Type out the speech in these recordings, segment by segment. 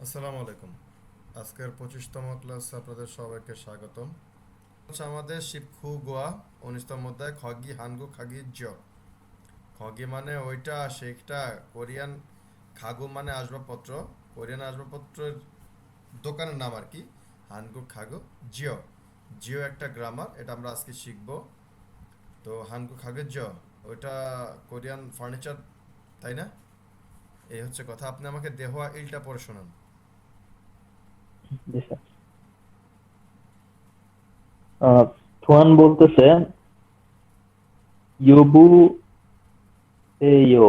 আসসালামু আলাইকুম। আজকের 25তম ক্লাস আপনাদের সবাইকে স্বাগতম। হচ্ছে আমাদের শিবখু গোয়া 19তম অধ্যায় খগি হানগু খাগি জ। খগি মানে ওইটা সেটা কোরিয়ান, খাগু মানে আসবাবপত্র, কোরিয়ান আসবাবপত্রের দোকানের নাম আর কি। হানগু খাগু জিও, জিও একটা গ্রামার, এটা আমরা আজকে শিখব। তো হানগু খাগু জ ওইটা কোরিয়ান ফার্নিচার, তাই না? এই হচ্ছে কথা। আপনি আমাকে দেহোয়া ইলটা পড়ে শোনান। জি স্যার। থুয়ান বলতেছে ইয়োবু সেও,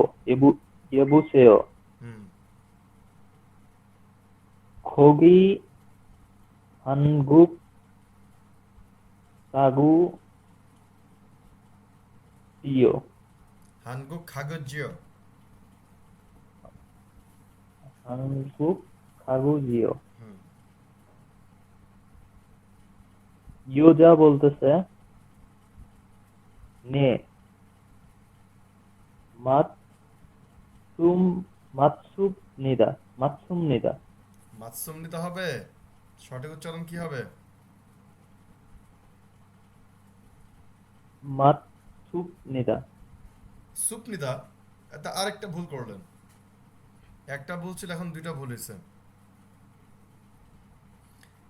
ইয়োবু সেও, হুম। খগি হানগুক কাগু ইয়ো, হানগু খাগু জিও। হানগুক কাগু জিও। হুম। ইয়োজা বলতেছে নে মাতসুম মাতসুব নিদা, মাতসুম নিদা, মাতসুম নিতে হবে। সঠিক উচ্চারণ কি হবে? মাতসুব নিদা। সুপ নিদা। এটা আরেকটা ভুল করলেন। একটা ভুল ছিল, এখন দুইটা ভুল হয়েছে।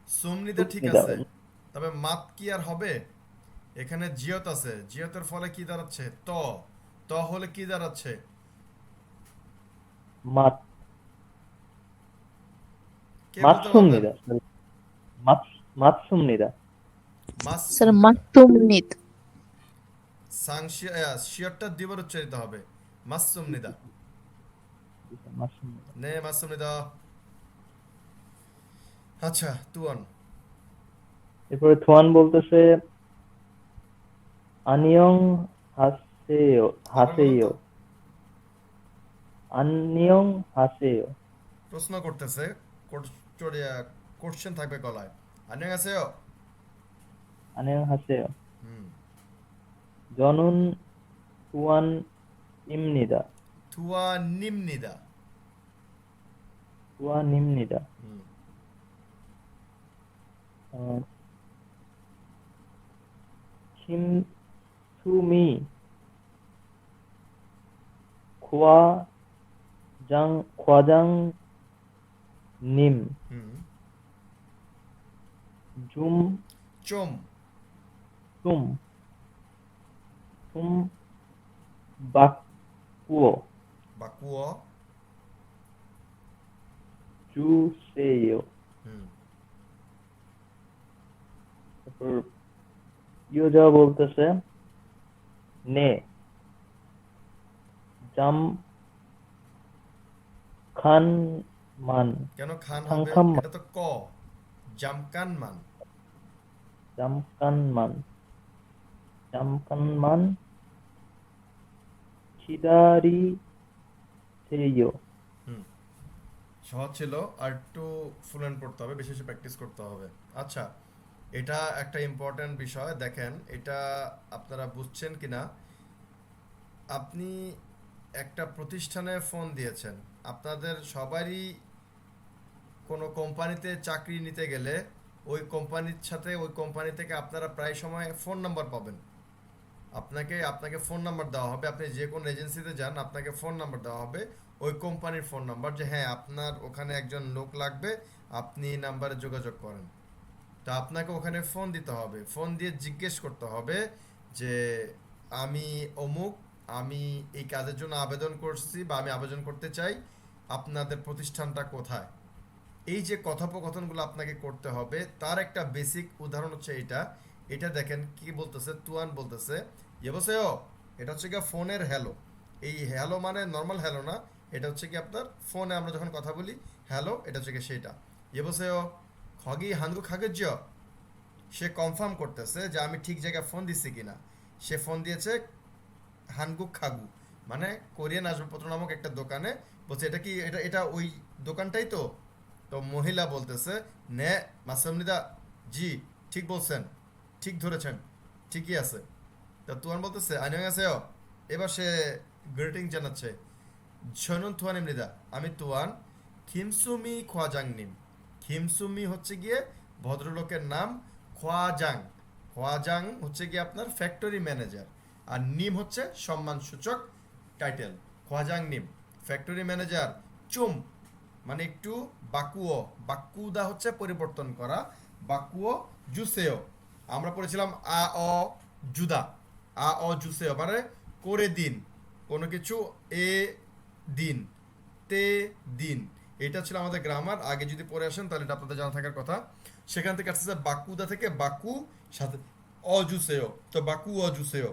সুমনিদা সুপ ঠিক নিদা, আছে, তবে মাত কি আর হবে? এখানে জিয়ত আছে, জিয়তের ফলে কি দাঁড়াচ্ছে? ত। ত হলে কি দাঁড়াচ্ছে? মাত কে বলতে মাতসুম পারবেন? নিদা, মাতসুম নিদা। মাসুম স্যার নিদা। মাতুমনিত। শিয়রটা দুইবার উচ্চারিত হবে। মাসুম নিদা। জি স্যার, মাতসুম নিদা। নে মাসুম নিদা। আচ্ছা, তুয়ান। এরপরে থুয়ান বলতেছে আনিয়ং হাসেও, আবার বলুন তো। হাসেইও, আনিয়ং হাসেও, প্রশ্ন করতেছে। কোশ্চেন থাকবে গলায়। আনিয়া গেছে। আনিয়ং হাসেও। হুম। জনুন তুয়ান ইমনিদা, থুয়া নিমনিদা। তুয়ান ইমনিদা। হুম। আহ, খিমসুমি খোয়া জাং, খোয়াজাং নিম, হুম। Zoom Chaum. তুম, তুম বাকুও, বাকুয়। জুসেও। হুম। তারপর ইয়োজা বলতেছে নে জাম খান মান, কেন খান হবে? খাংখাম এটা তো ক। জামকান মান। জামকান মান, জামকান মান খিদারি সেইও। হুম। সহজ ছিল। আর একটু ফুলেন পড়তে হবে, বেশি বেশি প্র্যাকটিস করতে হবে। আচ্ছা, এটা একটা ইম্পর্ট্যান্ট বিষয়। দেখেন এটা আপনারা বুঝছেন কিনা। আপনি একটা প্রতিষ্ঠানে ফোন দিয়েছেন। আপনাদের সবারই কোনো কোম্পানিতে চাকরি নিতে গেলে ওই কোম্পানির সাথে, ওই কোম্পানি থেকে আপনারা প্রায় সময় ফোন নাম্বার পাবেন। আপনাকে আপনাকে ফোন নাম্বার দেওয়া হবে। আপনি যে কোনো এজেন্সিতে যান, আপনাকে ফোন নাম্বার দেওয়া হবে, ওই কোম্পানির ফোন নাম্বার, যে হ্যাঁ আপনার ওখানে একজন লোক লাগবে, আপনি এই নাম্বারে যোগাযোগ করেন। তা আপনাকে ওখানে ফোন দিতে হবে, ফোন দিয়ে জিজ্ঞেস করতে হবে যে আমি অমুক, আমি এই কাজের জন্য আবেদন করছি বা আমি আবেদন করতে চাই, আপনাদের প্রতিষ্ঠানটা কোথায়। এই যে কথোপকথনগুলো আপনাকে করতে হবে, তার একটা বেসিক উদাহরণ হচ্ছে এটা। এটা দেখেন কি বলতেছে, তুয়ান বলতেছে ইয়েবসেও। এটা হচ্ছে কি ফোনের হ্যালো। এই হ্যালো মানে নর্মাল হ্যালো না, এটা হচ্ছে কি আপনার ফোনে আমরা যখন কথা বলি হ্যালো, এটা হচ্ছে কি সেটা। ইয়েবসেও খগি হানগু খাগেজ্য। সে কনফার্ম করতেছে যে আমি ঠিক জায়গায় ফোন দিচ্ছি কিনা। সে ফোন দিয়েছে হানগুক খাগু, মানে কোরিয়ান আসবাবপত্র নামক একটা দোকানে। বলছে এটা কি, এটা এটা ওই দোকানটাই তো। তো মহিলা বলতেছে নে মাসুমনিদা, জি ঠিক বলছেন, ঠিক ধরেছেন, ঠিকই আছে। তা তুয়ান বলতেছে আনিয়ং আছে। এবার সে গ্রিটিং জানাচ্ছে। শোনুন তুয়ান এমনিদা, আমি তুয়ান। খিমসুমি খোয়াজাং নিম। খিমসুমি হচ্ছে গিয়ে ভদ্রলোকের নাম। খোয়াজাং, খোয়াজাং হচ্ছে গিয়ে আপনার ফ্যাক্টরি ম্যানেজার। আর নিম হচ্ছে সম্মানসূচক টাইটেল। খোয়াজাং নিম ফ্যাক্টরি ম্যানেজার। চুম মানে একটু বাকুও, বাকুদা হচ্ছে পরিবর্তন করা, বাকুও জুসেও। আমরা পড়েছিলাম আ অ জুদা, আ অ জুসেও মানে করে দিন, কোনো কিছু এ দিন, তে দিন। এটা ছিল আমাদের গ্রামার। আগে যদি পড়ে আসেন তাহলে এটা আপনাদের জানা থাকার কথা। সেখান থেকে আসতেছে বাকুদা থেকে বাকু, সাথে অজুসেও, তো বাকু অজুসেও।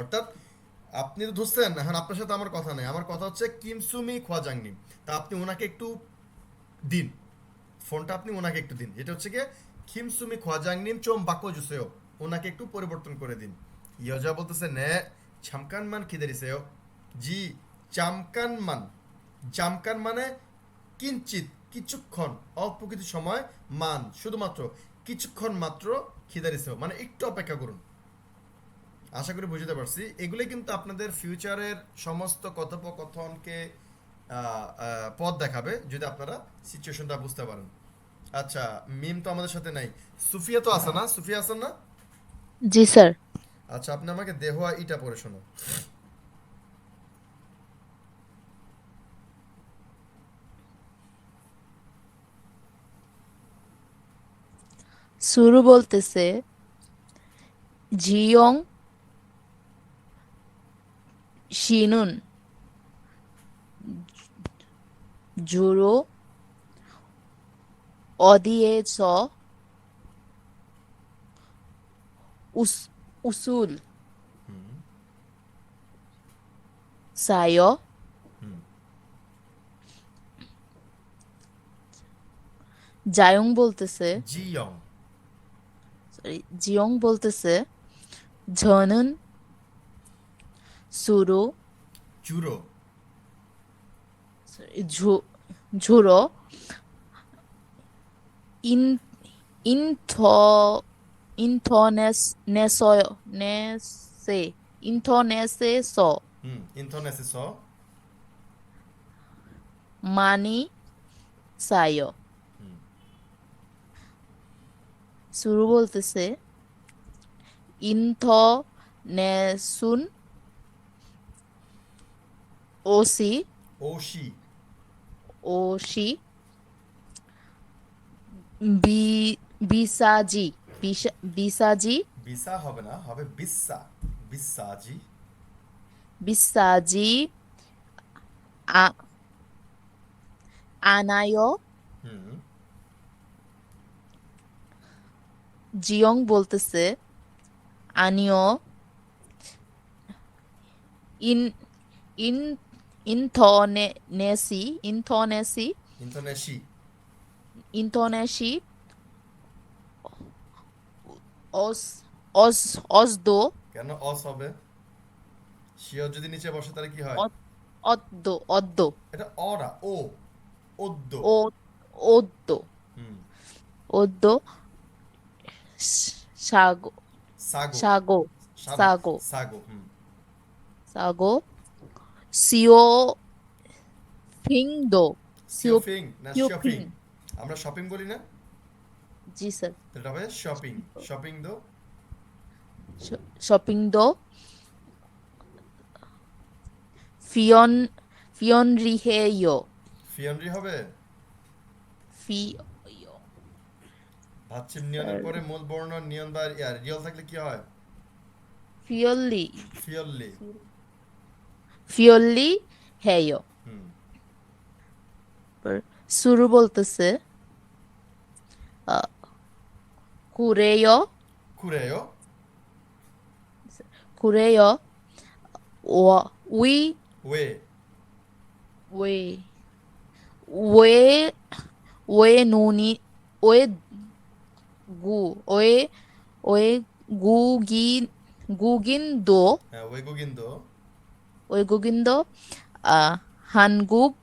অর্থাৎ আপনি তো ধরছেন, এখন আপনার সাথে আমার কথা নেই, আমার কথা হচ্ছে কিমসুমি খোয়াজাংনি। তা আপনি ওনাকে একটু দিন, ফোনটা আপনি ওনাকে একটু দিন। এটা হচ্ছে গিয়ে খিমসুমি খোয়াজাংনিম চোম বাকো জুসেও, ওনাকে একটু পরিবর্তন করে দিন। ইয়জা বলতেছে নে ছামকান মান খিদারিসেও। জি চামকান মান, জামকান মানে কিঞ্চিত, কিছুক্ষণ, অল্প কিছু সময়, মান শুধুমাত্র, কিছুক্ষণ মাত্র, খিদারিসেও মানে একটু অপেক্ষা করুন। আশা করি বুঝতে পারছি। এগুলোই কিন্তু আপনাদের ফিউচারের সমস্ত কথোপকথনকে পথ দেখাবে যদি আপনারা সিচুয়েশনটা বুঝতে পারেন। আচ্ছা, মিম তো আমাদের সাথে নাই। সুফিয়া তো আছে না? সুফিয়া আছেন না? জি স্যার। আচ্ছা, আপনি আমাকে দেহোয়া ইটা পড়ে শোনো। শুরু বলতেছে জিয়ং শিনুন জুরো অদিয়েছ উসুল সায় জায়ং বলতেছে জিয়ং। সরি জিয়ং বলতেছে 저는 수로 চুরো। 주 주로 인 인터 인터넷에서 네세 인터넷에서 ইন্থনেসিস। 많이 사요. শুরু বলতেছে 인터넷은 옷이 ওশি। 옷이 비싸지 비싸지 বিসা হবে না, হবে বিসা। বিসাজি। 비싸지 아, 않아요. হুম। জিয়ং বলতেছে আনিও ইন ইন ইন্টারনেসি ইন্থনেসি। ইন্টারনেসি অস অস অসদো কেন অস হবে? শিও যদি নিচে বসে তাহলে কি হয়? অদ্দো এটা অরা, ও, ওদ্দ। ও ওদ্দো হুম। ওদ্দো সাগো সাগো। সাগো সানা। সাগো সাগো। হুম। সাগো সিও ফিংদো সিও সিওফিং না সিওফিং শপিং? আমরা শপিং বলি না? জি স্যার তো এটা হবে শপিং। শপিং দো। শপিং도 피언 피언리해요. ফিয়নরি হবে। 피요 ভাচ্ছিম নিয়নের পরে মূল বর্ণ নিয়ন বা রিয়ল থাকলে কি হয়? 피얼리 ফিয়ললি। 피얼리해요. হুম। শুরু বলতেছে 그래요 কুরেও। 그래요. 위 ওয়ে। 왜, 왜, 왜 논이, 왜, 왜, 국인도, হ্যাঁ ওয়েগো 외국인도, 한국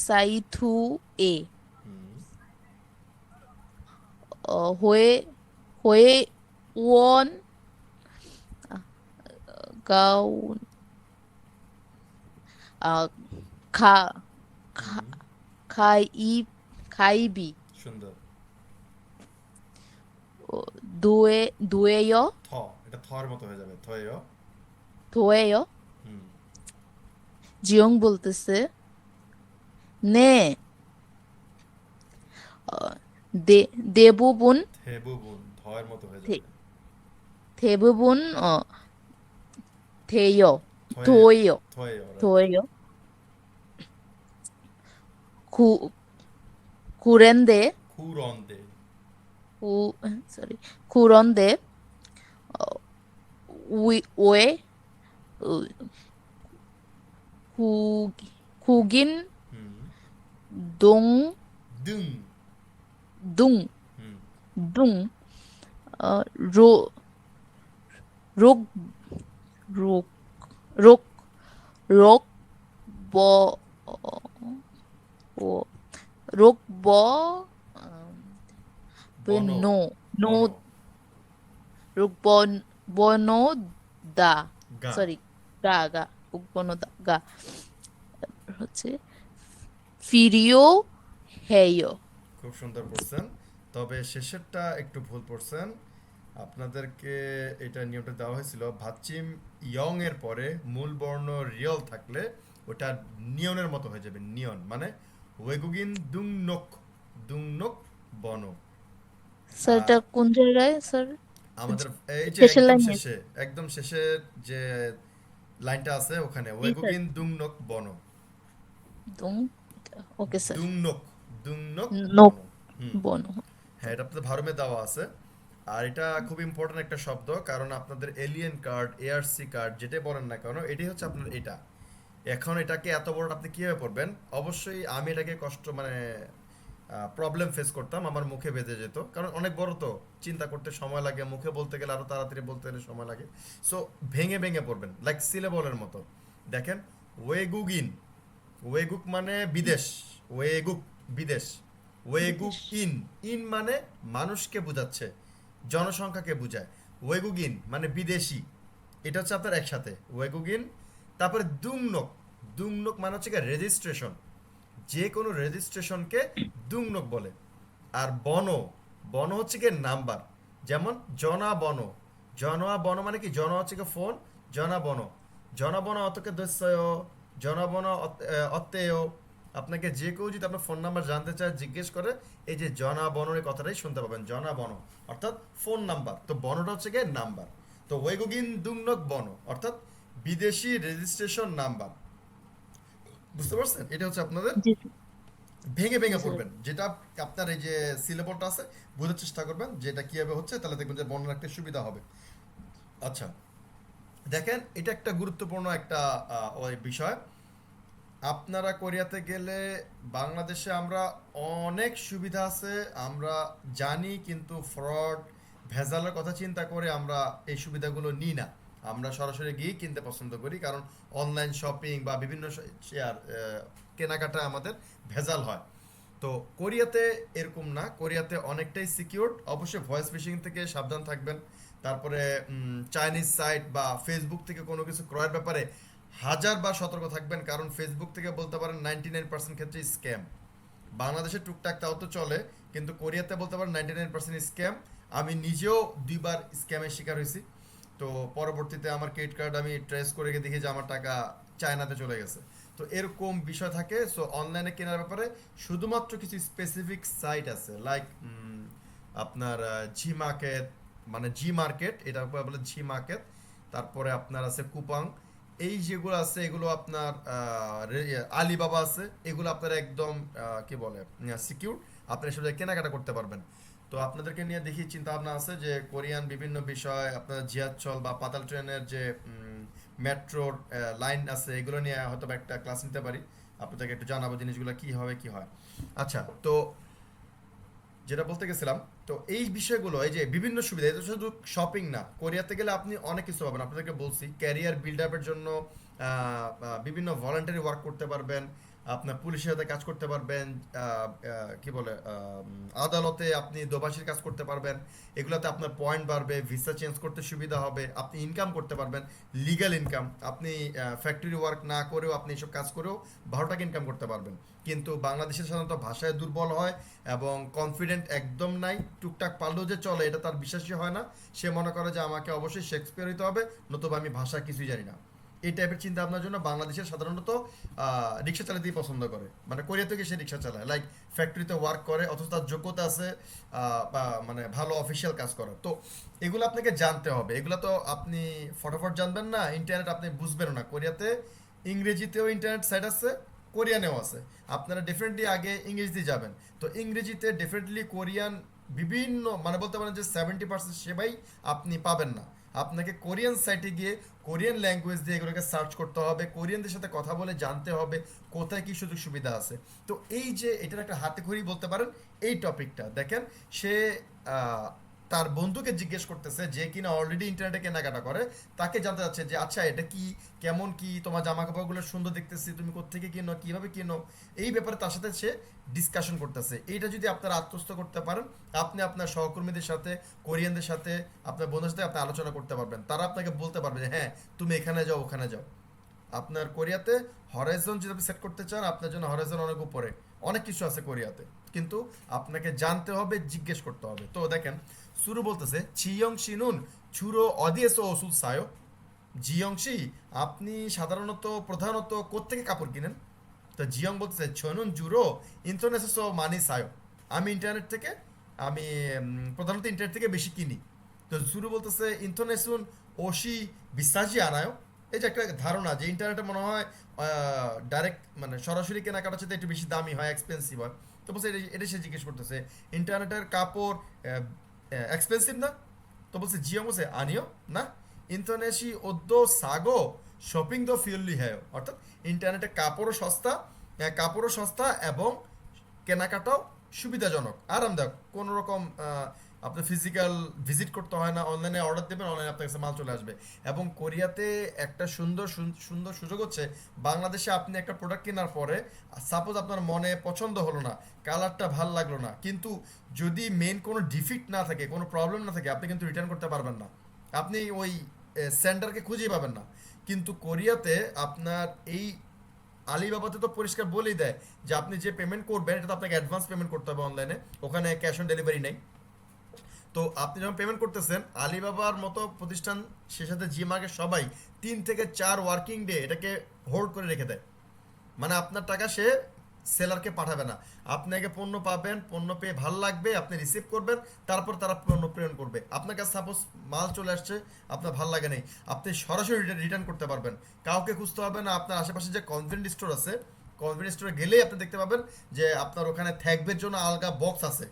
사이트에, 회원, 가운, 아, খা খা হুম, খাই খাইবি সুন্দর। ও, দুয়ে দুয়েয় থ, এটা থর মতো হয়ে যাবে, থয়েও। ধোয়েয় হুম, জিয়ং বলতেছে নে দে 대부분 থেবুবুন, ধয়ের মতো হয়ে 대, যাবে। 대부분 돼요 থয়ে, 도예요 থয়েও, রাইট। 도예요 구 구랜데 কুরন্দে, 구 sorry 구런데 어, 왜 어, 구 구긴 হুম, 동 দুং, 둥 হুম, 둥 로, 록, 록, 록, 록, 버, 어, 록, 버, বনো, নো, নো, বনো, 록, বনো, দা, গা। সরি, গা, 록, বনো, দা, গা, হচ্ছে, ফিরিও, হেয়, খুব সুন্দর পড়ছেন, তবে শেষেরটা একটু ভুল পড়ছেন। আপনাদেরকে এটা নিয়মটা দেওয়া হয়েছিল, ভাচ্চিম ইয়ং এর পরে মূল বর্ণ রিয়ল থাকলে ওটা নিয়নের মতো হয়ে যাবে, নিয়ন মানে ওয়েগুগিন দুং নোক বন। স্যার এটা কোন জায়গায় স্যার আমাদের এই যে স্পেশাল একদম লাইন শেষে, একদম শেষে যে লাইনটা আছে ওখানে জি স্যার ওয়েগুগিন দুং নোক বন, দুং ওকে স্যার দুং নোক, দুং নোক নোক বন। হুম, বনো হ্যাঁ, এটা আপনাদের ভারমে দেওয়া আছে। আর এটা খুব ইম্পর্টেন্ট একটা শব্দ, কারণ আপনাদের এলিয়েন কার্ড, এআরসি কার্ড যেটাই বলেন না কেন, এটাই হচ্ছে আপনার এটা। এখন এটাকে এত বড় আপনি কিভাবে পড়বেন? অবশ্যই আমি এটাকে কষ্ট মানে প্রবলেম ফেস করতাম, আমার মুখে বেঁধে যেত, কারণ অনেক বড় তো, চিন্তা করতে সময় লাগে, মুখে বলতে গেলে আরো তাড়াতাড়ি বলতে গেলে সময় লাগে। সো ভেঙে ভেঙে পড়বেন, লাইক সিলেবলের মতো। দেখেন, ওয়েগুগিন, ওয়েগুক মানে বিদেশ, ওয়েগুক বিদেশ, ওয়েগুক বিদেশ ইন, ইন মানে মানুষকে বোঝাচ্ছে, জনসংখ্যাকে বোঝায়। ওয়েগুগিন মানে বিদেশি, এটা হচ্ছে আপনার একসাথে ওয়েগুগিন। তারপরে দুংনক, দুংনক মানে হচ্ছে রেজিস্ট্রেশন, যে কোনো রেজিস্ট্রেশনকে দুংনক বলে। আর বন, বন হচ্ছে কি নাম্বার, যেমন জনা বন, জনা বন মানে কি, জন হচ্ছে কি ফোন, জনা বন, জনা বন অতকে দস্যয়, জনা বন অত্যেয়। আপনাকে যে কেউ যদি আপনার ফোন নাম্বার জানতে চায়, জিজ্ঞেস করে, এই যে জনা বনের কথাটাই শুনতে পাবেন, জনা বন অর্থাৎ ফোন নাম্বার, তো বনটা হচ্ছে কি নাম্বার। তো ওয়েগুগিন দুংনক বন অর্থাৎ বিদেশি রেজিস্ট্রেশন নাম্বার। বুঝতে পারছেন? এটা হচ্ছে আপনাদের জি ভেঙে জি ভেঙে স্যার পড়বেন, যেটা আপনার এই যে সিলেবলটা আছে বোঝার চেষ্টা করবেন যেটা কিভাবে হচ্ছে, তাহলে দেখবেন যে মনে রাখতে সুবিধা হবে। আচ্ছা, দেখেন, এটা একটা গুরুত্বপূর্ণ একটা ওই বিষয়। আপনারা কোরিয়াতে গেলে, বাংলাদেশে আমরা অনেক সুবিধা আছে আমরা জানি, কিন্তু ফ্রড, ভেজালের কথা চিন্তা করে আমরা এই সুবিধাগুলো নিই না। আমরা সরাসরি গিয়ে কিনতে পছন্দ করি, কারণ অনলাইন শপিং বা বিভিন্ন শেয়ার কেনাকাটা আমাদের ভেজাল হয়। তো কোরিয়াতে এরকম না, কোরিয়াতে অনেকটাই সিকিউরড। অবশ্যই ভয়েস ফিশিং থেকে সাবধান থাকবেন। তারপরে চাইনিজ সাইট বা ফেসবুক থেকে কোনো কিছু ক্রয়ের ব্যাপারে হাজারবার সতর্ক থাকবেন, কারণ ফেসবুক থেকে বলতে পারেন 99% ক্ষেত্রে স্ক্যাম। বাংলাদেশে টুকটাক তাও তো চলে, কিন্তু কোরিয়াতে বলতে পারেন 99% স্ক্যাম। আমি নিজেও 2বার স্ক্যামের শিকার হয়েছি। তো পরবর্তীতে আমার ক্রেডিট কার্ড আমি ট্রেস করে গিয়ে দেখি যে আমার টাকা চায়নাতে চলে গেছে। তো এরকম বিষয় থাকে। সো অনলাইনে কেনার ব্যাপারে শুধুমাত্র কিছু স্পেসিফিক সাইট আছে, লাইক আপনার জি মার্কেট, মানে জি মার্কেট, এটা বলে জি মার্কেট। তারপরে আপনার আছে কুপাং, এই যেগুলো আছে এগুলো আপনার আলিবাবা আছে, এগুলো আপনার একদম কি বলে সিকিউর, আপনি এসব কেনাকাটা করতে পারবেন। তো আপনাদেরকে নিয়ে দেখি চিন্তা ভাবনা আছে যে কোরিয়ান বিভিন্ন বিষয়, আপনার জিয়াচল বা পাতাল ট্রেনের যে মেট্রোর লাইন আছে, এগুলো নিয়ে হয়তো বা একটা ক্লাস নিতে পারি, আপনাদেরকে একটু জানাবো জিনিসগুলো কি হবে কি হয়। আচ্ছা, তো যেটা বলতে গেছিলাম, তো এই বিষয়গুলো, এই যে বিভিন্ন সুবিধা, এটা শুধু শপিং না, কোরিয়াতে গেলে আপনি অনেক কিছু পাবেন। আপনাদেরকে বলছি, ক্যারিয়ার বিল্ড আপের জন্য বিভিন্ন ভলান্টারি ওয়ার্ক করতে পারবেন। আপনার পুলিশের সাথে কাজ করতে পারবেন, কি বলে, আদালতে আপনি দোভাষীর কাজ করতে পারবেন। এগুলোতে আপনার পয়েন্ট বাড়বে, ভিসা চেঞ্জ করতে সুবিধা হবে, আপনি ইনকাম করতে পারবেন, লিগ্যাল ইনকাম। আপনি ফ্যাক্টরি ওয়ার্ক না করেও আপনি এসব কাজ করেও 12 টাকা ইনকাম করতে পারবেন। কিন্তু বাংলাদেশে সাধারণত ভাষায় দুর্বল হয় এবং কনফিডেন্ট একদম নাই, টুকটাক পারলেও যে চলে এটা তার বিশ্বাসই হয় না। সে মনে করে যে আমাকে অবশ্যই শেক্সপিয়ার হইতে হবে, নতুবা আমি ভাষা কিছুই জানি না। এই টাইপের চিন্তা ভাবনার জন্য বাংলাদেশের সাধারণত রিক্সা চালাতেই পছন্দ করে। মানে কোরিয়া থেকে সে রিক্সা চালায়, লাইক ফ্যাক্টরিতে ওয়ার্ক করে, অথচ তার যোগ্যতা আছে বা মানে ভালো অফিসিয়াল কাজ করার। তো এগুলো আপনাকে জানতে হবে। এগুলো তো আপনি ফটাফট জানবেন না, ইন্টারনেট আপনি বুঝবেন না। কোরিয়াতে ইংরেজিতেও ইন্টারনেট সাইট আছে, কোরিয়ানেও আছে। আপনারা ডেফিনেটলি আগে ইংরেজিতে যাবেন। তো ইংরেজিতে ডেফিনেটলি কোরিয়ান বিভিন্ন, মানে বলতে পারেন যে 70% সেবাই আপনি পাবেন না। আপনাকে কোরিয়ান সাইটে গিয়ে কোরিয়ান ল্যাঙ্গুয়েজ দিয়ে এগুলোকে সার্চ করতে হবে, কোরিয়ানদের সাথে কথা বলে জানতে হবে কোথায় কী সুযোগ সুবিধা আছে। তো এই যে এটার একটা হাতে খড়ি বলতে পারেন এই টপিকটা দেখেন। সে তার বন্ধুকে জিজ্ঞেস করতেছে যে কিনা অলরেডি ইন্টারনেটে কেনাকাটা করে, তাকে জানতে চাচ্ছে যে আচ্ছা এটা কি, কেমন কি, তোমার জামা কাপড়গুলো সুন্দর দেখতেছি, তুমি কোত্থেকে কিনো, কীভাবে কিনো, এই ব্যাপারে তার সাথে সে ডিসকাশন করতেছে। এইটা যদি আপনারা আত্মস্থ করতে পারেন, আপনি আপনার সহকর্মীদের সাথে, কোরিয়ানদের সাথে, আপনার বন্ধুদের সাথে আপনি আলোচনা করতে পারবেন। তারা আপনাকে বলতে পারবে যে হ্যাঁ তুমি এখানে যাও, ওখানে যাও। আপনার কোরিয়াতে হরাইজন যদি আপনি সেট করতে চান, আপনার জন্য হরাইজন অনেক উপরে, অনেক কিছু আছে কোরিয়াতে, কিন্তু আপনাকে জানতে হবে, জিজ্ঞেস করতে হবে। তো দেখেন শুরু বলতেছে চিয়ং শিনুন ছুরো অদিয়েসো ওসুল সায়ো। জিয়ংশি, আপনি প্রধানত কোত্থেকে কাপড় কিনেন? তো জিয়ং বলতেছে ছনুন জুরো ইন্টারনেসো মানি সায়ো। আমি ইন্টারনেট থেকে, আমি প্রধানত ইন্টারনেট থেকে বেশি কিনি। তো শুরু বলতেছে ইন্টারনেসুন ওশি বিশ্বাসী আনায়ও। এই যে একটা ধারণা যে ইন্টারনেটে মনে হয় ডাইরেক্ট মানে সরাসরি কেনাকাটা হচ্ছে একটু বেশি দামি হয়, এক্সপেন্সিভ হয়। তো বলছে এটা সে জিজ্ঞেস করতেছে ইন্টারনেটের কাপড় এক্সপেন্সিভ না? তো বলছে জিও বলছে আনিও না, ইন্টারনেশি ওদ্দ সাগো শপিং তো ফিউলি হ্যাঁ। অর্থাৎ ইন্টারনেটে কাপড়ও সস্তা এবং কেনাকাটাও সুবিধাজনক, আরামদায়ক। কোনো রকম আপনার ফিজিক্যাল ভিজিট করতে হয় না, অনলাইনে অর্ডার দেবেন, অনলাইনে আপনার কাছে মাল চলে আসবে। এবং কোরিয়াতে একটা সুন্দর সুযোগ হচ্ছে, বাংলাদেশে আপনি একটা প্রোডাক্ট কেনার পরে সাপোজ আপনার মনে পছন্দ হলো না, কালারটা ভাল লাগলো না, কিন্তু যদি মেন কোনো ডিফিক্ট না থাকে, কোনো প্রবলেম না থাকে, আপনি কিন্তু রিটার্ন করতে পারবেন না। আপনি ওই সেন্টারকে খুঁজেই পাবেন না। কিন্তু কোরিয়াতে আপনার এই আলিবাবাতে তো পরিষ্কার বলেই দেয় যে আপনি যে পেমেন্ট করবেন এটা তো আপনাকে অ্যাডভান্স পেমেন্ট করতে হবে অনলাইনে, ওখানে ক্যাশ অন ডেলিভারি নেই। তো আপনি যখন পেমেন্ট করতেছেন, আলিবাবার মতো প্রতিষ্ঠান, সে সাথে জিমার্কের সবাই 3 থেকে 4 ওয়ার্কিং ডে এটাকে হোল্ড করে রেখে দেয়। মানে আপনার টাকা সে সেলারকে পাঠাবে না। আপনি আগে পণ্য পাবেন, পণ্য পেয়ে ভালো লাগবে, আপনি রিসিভ করবেন, তারপর তারা পণ্য প্রেরণ করবে আপনার কাছে। সাপোজ মাল চলে আসছে, আপনার ভালো লাগে নেই, আপনি সরাসরি রিটার্ন করতে পারবেন, কাউকে খুঁজতে হবে না। আপনার আশেপাশে যে কনভেনিয়েন্স স্টোর আছে, কনভেনিয়েন্স স্টোরে গেলেই আপনি দেখতে পাবেন যে আপনার ওখানে থাকবের জন্য আলগা বক্স আছে।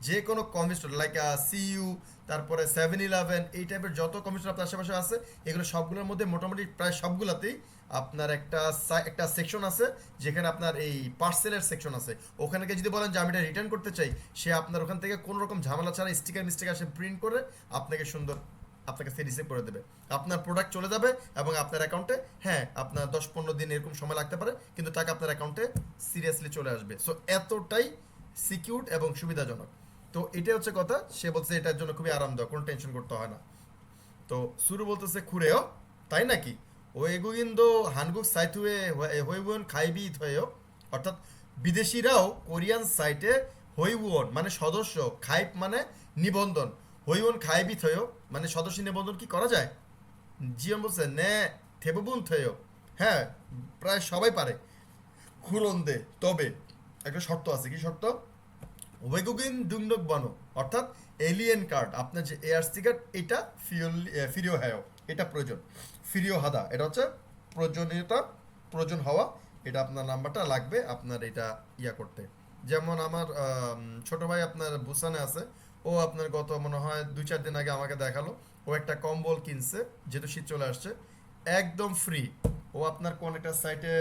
যে কোনো কনভেনিয়েন্স স্টোর লাইক সিইউ, তারপরে 7-Eleven, এই টাইপের যত কনভেনিয়েন্স স্টোর আপনার আশেপাশে আছে, এগুলো সবগুলোর মধ্যে মোটামুটি প্রায় সবগুলোতেই আপনার একটা সেকশন আছে যেখানে আপনার এই পার্সেলের সেকশন আছে। ওখানে গিয়ে যদি বলেন যে আমি এটা রিটার্ন করতে চাই, সে আপনার ওখান থেকে কোনো রকম ঝামেলা ছাড়া স্টিকার সে প্রিন্ট করে আপনাকে আপনার কাছে রিসিভ করে দেবে। আপনার প্রোডাক্ট চলে যাবে এবং আপনার অ্যাকাউন্টে, হ্যাঁ আপনার 10-15 দিন এরকম সময় লাগতে পারে, কিন্তু টাকা আপনার অ্যাকাউন্টে সিরিয়াসলি চলে আসবে। সো এতটাই সিকিউরড এবং সুবিধাজনক। তো এটাই হচ্ছে কথা। সে বলছে এটার জন্য খুবই আরামদায়ক, কোনো টেনশন করতে হয় না। তো শুরু বলতেছে খুঁড়েও, তাই নাকি? ওয়েগুইন্দো হানগুক সাইট হইবুন খাইবি থয়েও। অর্থাৎ বিদেশিরাও কোরিয়ান সাইটে হইবুন মানে সদস্য, খাইপ মানে নিবন্ধন, হইবুন খাইবি থয়েও মানে সদস্য নিবন্ধন কি করা যায়? জিয়ন বলছে নে থেবুন থয়েও, হ্যাঁ প্রায় সবাই পারে। খুলন্দে, তবে একটা শর্ত আছে। কি শর্ত? ওয়েগুগিন দুংডক বনো, অর্থাৎ এলিয়েন কার্ড, আপনার যে এয়ারসি কার্ড, এটা ফিরিও হ্যাও, এটা প্রয়োজন। ফিরিও হাদা, এটা হচ্ছে প্রয়োজন হওয়া, এটা আপনার নাম্বারটা লাগবে আপনার এটা করতে। যেমন আমার ছোট ভাই আপনার বুসানে আছে, ও আপনার গত মনে হয় 2-4 দিন আগে আমাকে দেখালো, ও একটা কম্বল কিনছে, যেহেতু শীত চলে আসছে, একদম ফ্রি। ও আপনার কোন একটা সাইটে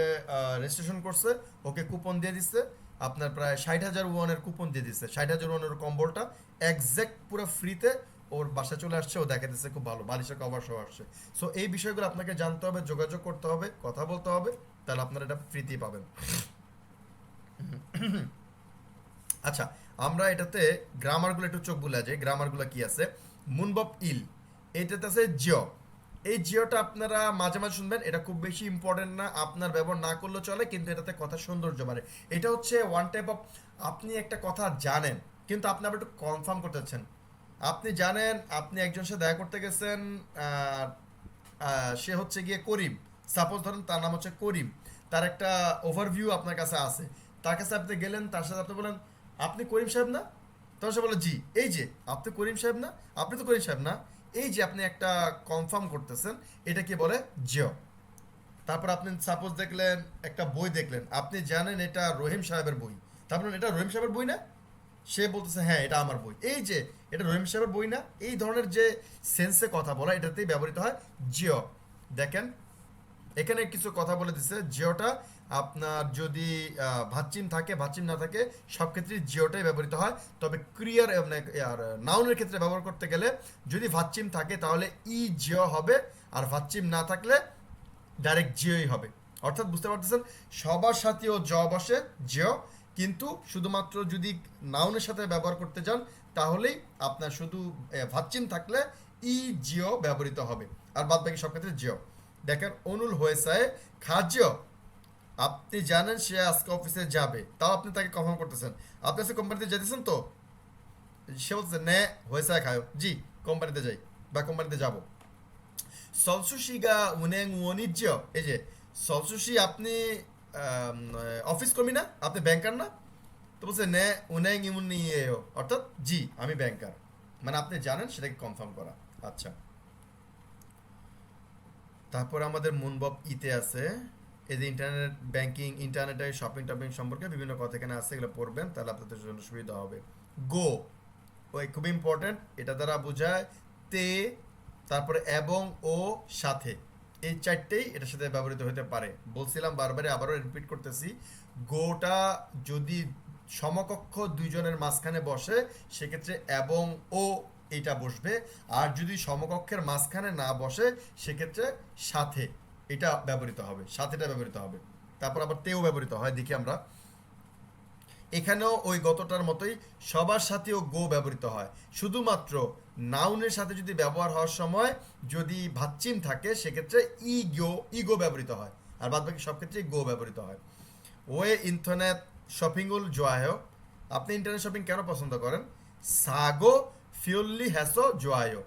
রেজিস্ট্রেশন করছে, ওকে কুপন দিয়ে দিচ্ছে, আপনার প্রায় 60,000 ওয়ানের কুপন দিয়ে দিচ্ছে। 60,000 ওয়ানের কম্বলটা একজ্যাক্ট পুরো ফ্রিতে ওর বাসায় চলে আসছে, ও দেখা দিচ্ছে খুব ভালো, বালিশের কভার সহ আসছে। সো এই বিষয়গুলো আপনাকে জানতে হবে, যোগাযোগ করতে হবে, কথা বলতে হবে, তাহলে আপনারা এটা ফ্রিতেই পাবেন। আচ্ছা, আমরা এটাতে গ্রামারগুলো একটু চোখ বুলা যায়, গ্রামারগুলো কি আছে। মুনবব ইল, এটাতে আছে জিও। এই জিওটা আপনারা মাঝে মাঝে শুনবেন, এটা খুব বেশি ইম্পর্টেন্ট না, আপনার ব্যবহার না করলেও চলে, কিন্তু এটাতে কথা সৌন্দর্য বাড়ে। এটা হচ্ছে ওয়ান টাইপ অফ, আপনি একটা কথা জানেন কিন্তু আপনি আবার একটু কনফার্ম করতে চাচ্ছেন। আপনি জানেন আপনি একজনের সাথে দেখা করতে গেছেন, আহ, সে হচ্ছে গিয়ে করিম, সাপোজ ধরেন তার নাম হচ্ছে করিম, তার একটা ওভারভিউ আপনার কাছে আছে, তার কাছে আপনি গেলেন, তার সাথে আপনি বলেন আপনি করিম সাহেব না, তখন সে বলে জি, এই যে আপনি করিম সাহেব না, আপনি তো করিম সাহেব না, এই যে আপনি একটা কনফার্ম করতেছেন, এটা কি বলে জিও। তারপর আপনি সাপোজ দেখলেন একটা বই দেখলেন, আপনি জানেন এটা রহিম সাহেবের বই, তারপর এটা রহিম সাহেবের বই না, সে বলতেছে হ্যাঁ এটা আমার বই, এই যে এটা রহিম সাহেবের বই না, এই ধরনের যে সেন্সে কথা বলা, এটাতেই ব্যবহৃত হয় জিও। দেখেন এখানে কিছু কথা বলে দিছে, জিওটা আপনার যদি ভাচ্চিম থাকে, ভাচ্চিম না থাকে, সব ক্ষেত্রেই জিওটাই ব্যবহৃত হয়। তবে ক্রিয়ার মানে আর নাউনের ক্ষেত্রে ব্যবহার করতে গেলে যদি ভাচ্চিম থাকে তাহলে ই জিও হবে, আর ভাচ্চিম না থাকলে ডাইরেক্ট জিওই হবে। অর্থাৎ বুঝতে পারতেছেন, সবার সাথেও জ বসে জিও, কিন্তু শুধুমাত্র যদি নাউনের সাথে ব্যবহার করতে চান তাহলেই আপনার শুধু ভাচ্চিম থাকলে ই জিও ব্যবহৃত হবে, আর বাদ বাকি সব ক্ষেত্রে জিও। দেখেন অনুল হয়েছে খাদ্য, আপনি জানেন সে আজকে অফিসে যাবে, তাও আপনি তাকে কনফার্ম করতেছেন, আপনি আজকে কোম্পানিতে যেতেছেন তো, সে বলতেছে নে হয়েছে খায়, জি কোম্পানিতে যাই বা কোম্পানিতে যাব। সলসুশিগা উনেং ওনিজ্য, এই যে সলসুশি, আপনি অফিস কর্মী না, আপনি ব্যাংকার না, তো বলছে নে উনেং ইমুন নিয়ে, অর্থাৎ জি আমি ব্যাংকার, মানে আপনি জানেন সেটাকে কনফার্ম করা। আচ্ছা, তারপর আমাদের মুনবব ইতে আছে, এই যে ইন্টারনেট ব্যাংকিং, ইন্টারনেটে শপিং টপিং সম্পর্কে বিভিন্ন কথা এখানে আছে, এগুলো পড়বেন তাহলে আপনাদের জন্য সুবিধা হবে। গো, ওই খুব ইম্পর্টেন্ট, এটা দ্বারা বোঝায় তে, তারপরে এবং ও সাথে, এই চারটেই এটার সাথে ব্যবহৃত হতে পারে। বলছিলাম বারবারে, আবারও রিপিট করতেছি, গোটা যদি সমকক্ষ দুইজনের মাঝখানে বসে সেক্ষেত্রে এবং ও এটা বসবে, আর যদি সমকক্ষের মাঝখানে না বসে সেক্ষেত্রে সাথে এটা ব্যবহৃত হবে, সাথেটা ব্যবহৃত হবে। তারপর আবার তেও ব্যবহৃত হয়, দেখি আমরা এখানেও ওই গতটার মতোই সবার সাথেও গো ব্যবহৃত হয়, শুধুমাত্র নাউনের সাথে যদি ব্যবহার হওয়ার সময় যদি ভাচ্চিম থাকে সেক্ষেত্রে ইগো ব্যবহৃত হয়, আর বাদ বাকি সব ক্ষেত্রে গো ব্যবহৃত হয়। ওয়ে ইন্টারনেট শপিংউল জোয়ায়ো, আপনি ইন্টারনেট শপিং কেন পছন্দ করেন। সাগো ফিউল্লি হ্যাসো জোয়ায়ো,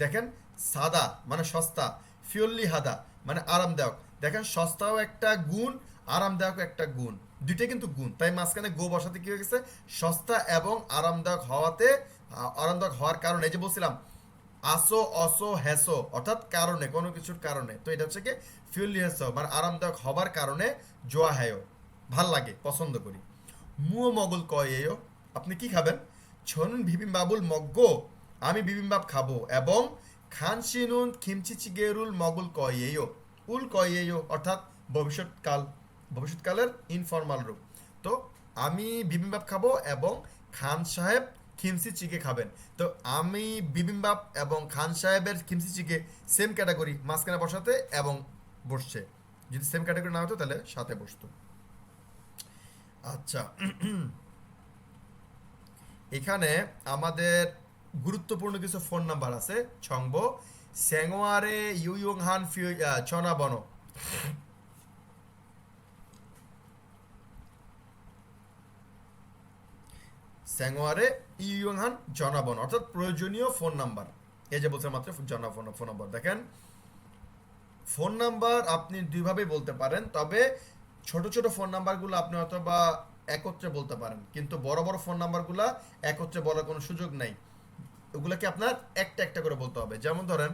দেখেন সাদা মানে সস্তা, ফিউল্লি হাদা মানে আরামদায়ক, দেখেন সস্তাও একটা গুণ, আরামদায়ক একটা গুণ, দুইটাই কিন্তু গুণ, তাই মাঝখানে গো বসাতে কি হয়ে গেছে, সস্তা এবং আরামদায়ক হওয়াতে, আরামদায়ক হওয়ার কারণে, এই যে বলছিলাম আসো অসো হ্যাসো, অর্থাৎ কারণে, কোনো কিছুর কারণে, তো এটা হচ্ছে কি ফিউলি হ্যাসো মানে আরামদায়ক হবার কারণে জোয়া হ্যায়ো, ভাল লাগে পছন্দ করি। মুও মগুল কয়েও, আপনি কি খাবেন। ছনুন বিবিম্বাবুল মগ্গো, আমি বিবিম্বাব খাবো, এবং খানসিনুন খিমচি চিগেরুল মগুল কয়েও, উল কয়েও অর্থাৎ ভবিষ্যৎকাল, ভবিষ্যৎকালের ইনফর্মাল রূপ। তো আমি বিবিম্বাব খাবো এবং খান সাহেব খিমসি চিকে খাবেন, তো আমি বিবিম্বাপ এবং খান সাহেবের খিমসি চিকে সেম ক্যাটাগরি, মাঝখানে বসাতে এবং বসছে, যদি সেম ক্যাটাগরি না হতো তাহলে সাথে বসতো। আচ্ছা, এখানে আমাদের গুরুত্বপূর্ণ কিছু ফোন নাম্বার আছে। ছংব স্যাংওয়ারে ইউইং হান ফিউ চনা বনো, স্যাংওয়ারে ইউইং হান জনাবন, অর্থাৎ প্রয়োজনীয় ফোন নাম্বার, এই যে বলছে মাত্র জনা ফোন ফোন নাম্বার। দেখেন ফোন নাম্বার আপনি দুইভাবে বলতে পারেন, তবে ছোট ছোট ফোন নাম্বারগুলো আপনি অথবা একত্রে বলতে পারেন, কিন্তু বড় বড় ফোন নাম্বারগুলো একত্রে বলার কোনো সুযোগ নাই, ওগুলোকে আপনার একটা একটা করে বলতে হবে। যেমন ধরেন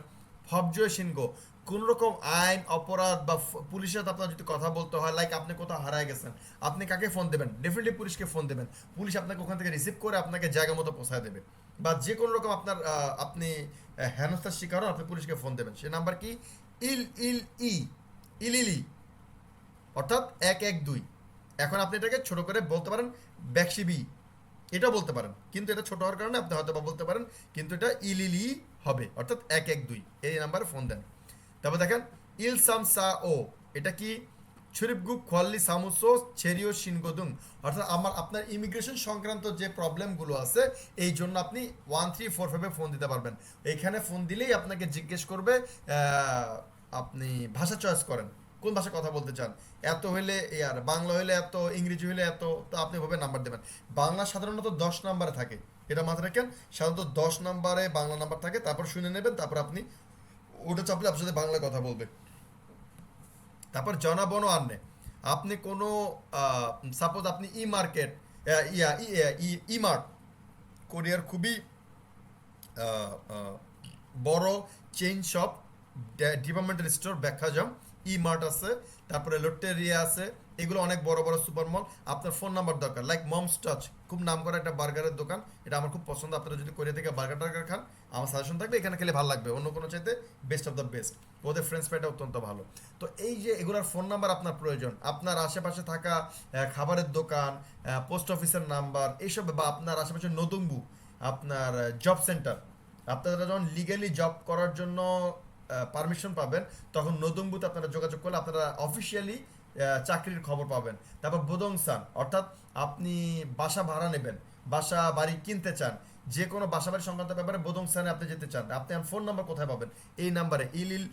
ফবজয় সিনগো, কোন রকম আইন অপরাধ বা পুলিশের সাথে আপনার যদি কথা বলতে হয়, লাইক আপনি কোথাও হারায় গেছেন, আপনি কাকে ফোন দেবেন, ডেফিনেটলি পুলিশকে ফোন দেবেন, পুলিশ আপনাকে ওখান থেকে রিসিভ করে আপনাকে জায়গা মতো পৌঁছায় দেবে। বা যে কোনো রকম আপনার আপনি হেনস্থার শিকার হন, আপনি পুলিশকে ফোন দেবেন, সে নাম্বার কি ইল ইল ই, ইলিলি, অর্থাৎ 112। এখন আপনি এটাকে ছোট করে বলতে পারেন ব্যাকসিবি, এটাও বলতে পারেন, কিন্তু এটা ছোট হওয়ার কারণে আপনি হয়তো বা বলতে পারেন, কিন্তু এটা ইলিলি হবে, অর্থাৎ 112 এই নাম্বারে ফোন দেন। তারপর দেখেন ইল সাম সা ও, এটা কি ছুরিপগু খোয়াল্লি সামুসো ছেরিও সিনগোদুং, অর্থাৎ আপনার ইমিগ্রেশন সংক্রান্ত যে প্রবলেমগুলো আছে এই জন্য আপনি 1345-এ ফোন দিতে পারবেন। এইখানে ফোন দিলেই আপনাকে জিজ্ঞেস করবে আপনি ভাষা চয়েস করেন, কোন ভাষায় কথা বলতে চান। এত হইলে আর বাংলা হইলে এত, ইংরেজি হইলে এত, তো আপনি ওভাবে নাম্বার দেবেন। বাংলা সাধারণত 10 নাম্বারে থাকে, এটা মাথায় রাখেন। সাধারণত 10 নাম্বারে বাংলা নাম্বার থাকে, তারপর শুনে নেবেন, তারপর আপনি ওটা চাপলে আপনার সাথে বাংলা কথা বলবে। তারপর জনবন আনলে আপনি কোনো সাপোজ আপনি ই মার্কেট, ই মার্ট, কোরিয়ার খুবই আহ, আহ, বড় চেইন শপ, ডিপার্টমেন্টাল স্টোর, ব্যাখ্যাজাম, ই মার্ট আছে, তারপরে লোট্টেরিয়া আছে, এগুলো অনেক বড় বড় সুপার মল। আপনার ফোন নাম্বার দরকার, লাইক মমস টাচ, খুব নাম করা একটা বার্গারের দোকান, এটা আমার খুব পছন্দ। আপনারা যদি কোরিয়া থেকে বার্গার টার্গার খান, আমার সাজেশন থাকবে এখানে খেলে ভালো লাগবে, অন্য কোনো চাইতে বেস্ট অফ দ্য বেস্ট। ওদের ফ্রেঞ্চ ফ্রাইটা অত্যন্ত ভালো। তো এই যে এগুলোর ফোন নাম্বার আপনার প্রয়োজন, আপনার আশেপাশে থাকা খাবারের দোকান, পোস্ট অফিসের নাম্বার, এইসব, বা আপনার আশেপাশে নতুনবু, আপনার জব সেন্টার, আপনারা যখন লিগালি জব করার জন্য পারমিশন পাবেন, তখন নতুন বুথে আপনারা যোগাযোগ করলে আপনারা অফিসিয়ালি চাকরির খবর পাবেন। তারপর বোদংসান, অর্থাৎ আপনি বাসা ভাড়া নেবেন, বাসা বাড়ি কিনতে চান, যে কোনো বাসা বাড়ি সংক্রান্ত ব্যাপারে বোদংসানে আপনি যেতে চান, আপনি ফোন নাম্বার কোথায় পাবেন? এই নাম্বারে ইলিল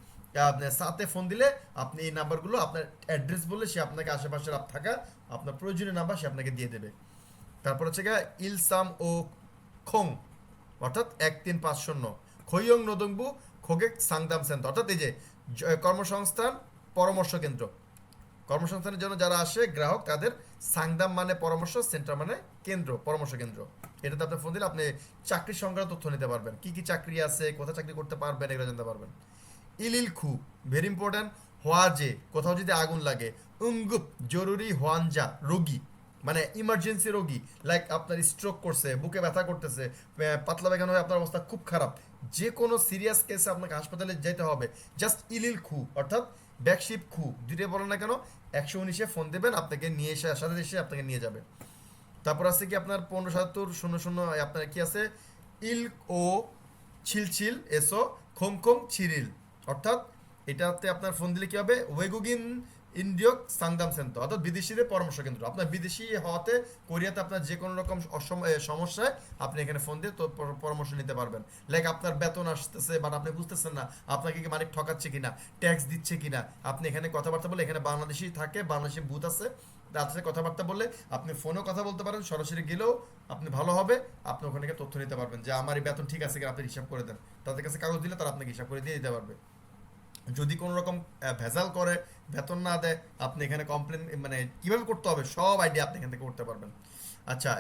সাথে ফোন দিলে আপনি এই নাম্বারগুলো, আপনার অ্যাড্রেস বললে সে আপনাকে আশেপাশে থাকা আপনার প্রয়োজনীয় নাম্বার সে আপনাকে দিয়ে দেবে। তারপর হচ্ছে গিয়ে ইলসাম ও খোং, অর্থাৎ 1350, খৈয়ং নদংবু খোগেক সাংদাম সেন্টার, অর্থাৎ এই যে কর্মসংস্থান পরামর্শ কেন্দ্র, কর্মসংস্থানের জন্য যারা আসে গ্রাহক, তাদের সাংদাম মানে পরামর্শ, সেন্টার মানে কেন্দ্র, পরামর্শ কেন্দ্র। এটাতে আপনি ফোন দিলে আপনি চাকরি সংক্রান্ত তথ্য নিতে পারবেন, কি কি চাকরি আছে, কোথায় চাকরি করতে পারবেন, এগুলো জানতে পারবেন। ইলিল খু, ভেরি ইম্পর্ট্যান্ট, হোয়াজে, কোথাও যদি আগুন লাগে। উঙ্গুপ, জরুরি হোয়ানজা, রোগী মানে ইমার্জেন্সি রোগী, লাইক আপনার স্ট্রোক করছে, বুকে ব্যথা করতেছে, পাতলা পায়খানা হয়ে আপনার অবস্থা খুব খারাপ, যে কোনো সিরিয়াস কেসে আপনাকে হাসপাতালে যেতে হবে, জাস্ট ইলিল খু, অর্থাৎ ব্যাকশিপ খু, দুটোই বলেন না কেন, 119-এ ফোন দেবেন, আপনাকে নিয়ে এসে, সাথে এসে আপনাকে নিয়ে যাবে। তারপর আছে কি আপনার 157700, আপনার কি আছে, ইল ও ছিলছিল এসো খোং খোং ছিরিল, অর্থাৎ এটাতে আপনার ফোন দিলে কি হবে, ওয়েগুগিন ইন্ডিয়ক সাংদাম সেন্টার, অর্থাৎ বিদেশিদের পরামর্শ কেন্দ্র। আপনার বিদেশি হওয়াতে কোরিয়াতে আপনার যে কোনো রকম সমস্যায় আপনি এখানে ফোন দিয়ে তো পরামর্শ নিতে পারবেন। লাইক আপনার বেতন আসতেছে বাট আপনি বুঝতেছেন না, আপনাকে কি মালিক ঠকাচ্ছে কিনা, ট্যাক্স দিচ্ছে কিনা, আপনি এখানে কথাবার্তা বলে, এখানে বাংলাদেশি থাকে, বাংলাদেশি বুথ আছে, তার সাথে কথাবার্তা বললে আপনি ফোনেও কথা বলতে পারেন, সরাসরি গেলেও আপনি ভালো হবে, আপনি ওখানে গিয়ে তথ্য নিতে পারবেন যে আমার এই বেতন ঠিক আছে কিনা, আপনি হিসাব করে দেন, তাদের কাছে কাগজ দিলে তারা আপনাকে হিসাব করে দিয়ে দিতে পারবে। যদি কোনো রকম ভেজাল করে, বেতন না দেয়, আপনি এখানে কমপ্লেন, মানে কীভাবে করতে হবে সব আইডিয়া আপনি এখান থেকে করতে পারবেন। আচ্ছা,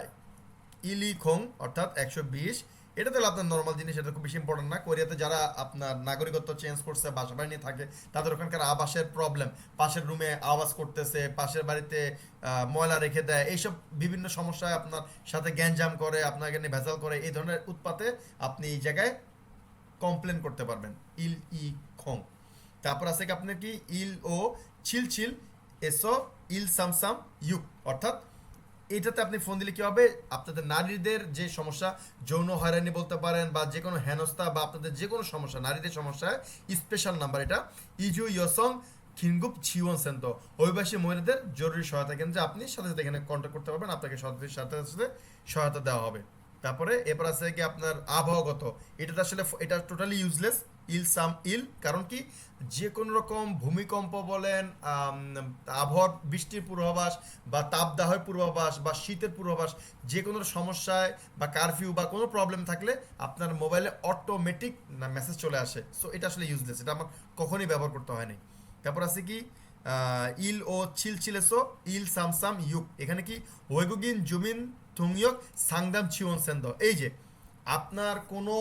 ইলিখং অর্থাৎ 120, এটা তাহলে আপনার নর্মাল জিনিস, এটা খুব বেশি ইম্পর্টেন্ট না। কোরিয়াতে যারা আপনার নাগরিকত্ব চেঞ্জ করছে, বাসা বাড়ি নিয়ে থাকে, তাদের ওখানকার আবাসের প্রবলেম, পাশের রুমে আওয়াজ করতেছে, পাশের বাড়িতে ময়লা রেখে দেয়, এইসব বিভিন্ন সমস্যায় আপনার সাথে গ্যাঞ্জাম করে, আপনাকে নিয়ে ভেজাল করে, এই ধরনের উৎপাতে আপনি এই জায়গায় কমপ্লেন করতে পারবেন, ইল ই খং। তারপর আছে কি আপনার কি ইল ও ছিল ছিল এসো ইল সামসাম ইউক, অর্থাৎ এইটাতে আপনি ফোন দিলে কি হবে, আপনাদের নারীদের যে সমস্যা, যৌন হয়রানি বলতে পারেন, বা যে কোনো হেনস্থা, বা আপনাদের যে কোনো সমস্যা, নারীদের সমস্যায় স্পেশাল নাম্বার এটা, ইজু ইয়সং খিনগুপ ছিওন সেন্ত, অভিবাসী মহিলাদের জরুরি সহায়তা কেন্দ্রে আপনি সাথে সাথে এখানে কন্ট্যাক্ট করতে পারবেন, আপনাকে সাথে সাথে সহায়তা দেওয়া হবে। তারপরে এরপর আছে কি আপনার আবহাওয়াগত, এটাতে আসলে এটা টোটালি ইউজলেস, ইল সাম ইল, কারণ কি যে কোনো রকম ভূমিকম্প বলেন, আবহাওয়ার বৃষ্টির পূর্বাভাস, বা তাপদাহের পূর্বাভাস, বা শীতের পূর্বাভাস, যে কোনো সমস্যায় বা কারফিউ বা কোনো প্রবলেম থাকলে আপনার মোবাইলে অটোমেটিক মেসেজ চলে আসে। সো এটা আসলে ইউজলেস, এটা আমার কখনোই ব্যবহার করতে হয়নি। তারপর আছে কি ইল ও ছিল ছিলেসো ইল সামসাম ইউক, এখানে কি ওয়েগুগিন জুমিন থুংইয়ক সাংদাম চিওন সেন্দ, এই যে আপনার কোনো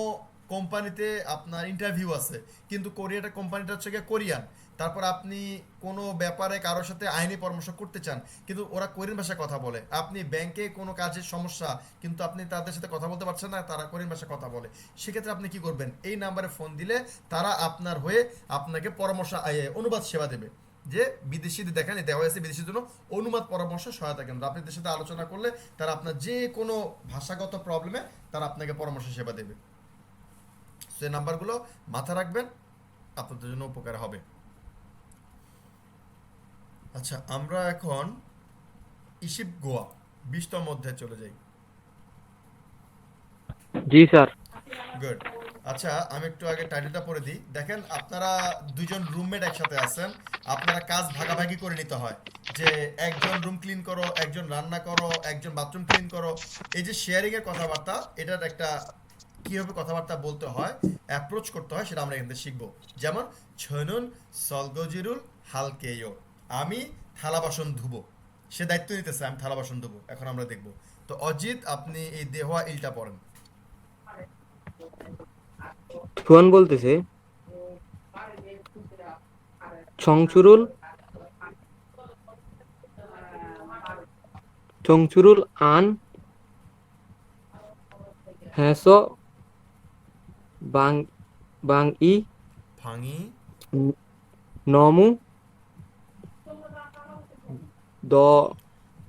কোম্পানিতে আপনার ইন্টারভিউ আছে, কিন্তু কোরিয়াটা কোম্পানিটা হচ্ছে গিয়ে কোরিয়ান, তারপর আপনি কোনো ব্যাপারে কারোর সাথে আইনি পরামর্শ করতে চান, কিন্তু ওরা কোরিয়ান ভাষায় কথা বলে, আপনি ব্যাংকে কোনো কাজের সমস্যা, কিন্তু আপনি তাদের সাথে কথা বলতে পারছেন না, তারা কোরিয়ান ভাষায় কথা বলে, সেক্ষেত্রে আপনি কি করবেন, এই নাম্বারে ফোন দিলে তারা আপনার হয়ে আপনাকে পরামর্শ, অনুবাদ সেবা দেবে। যে বিদেশিদের দেখেন দেওয়া হয়েছে বিদেশিদের জন্য অনুবাদ পরামর্শ সহায়তা কেন্দ্র, আপনি তাদের সাথে আলোচনা করলে তারা আপনার যে কোনো ভাষাগত প্রবলেমে তারা আপনাকে পরামর্শ সেবা দেবে। সেই নাম্বারগুলো মাথা রাখবেন, আপনাদের জন্য উপকার হবে। আচ্ছা, আমরা এখন ইসিপ গোয়া 20তম অধ্যায়ে চলে যাই। জি স্যার। গুড। আচ্ছা, আমি একটু আগে টাইটেলটা পড়ে দিই। দেখেন, আপনারা দুইজন রুমমেট একসাথে আছেন, আপনারা কাজ ভাগাভাগি করে নিতে হয়। যে একজন রুম ক্লিন করো, একজন রান্না করো, একজন বাথরুম ক্লিন করো। এই যে শেয়ারিং এর কথাবার্তা, এটার একটা কিভাবে কথাবার্তা বলতে হয়, অ্যাপ্রোচ করতে হয়, সেটা আমরা এখান থেকে শিখবো। যেমন ছনুন সলগজিরুল হালকেয়, আমি থালা বাসন ধুবো। সে দায়িত্ব নিতেছে আমি থালা বাসন ধুবো। এখন আমরা দেখবো। তো অজিত, আপনি এই দেহা ইলটা পড়েন। সুহান বলতেছে চংচুরুল চংচুরুল আন হ্যাস বাং বাং ই ভাঙি নমু দ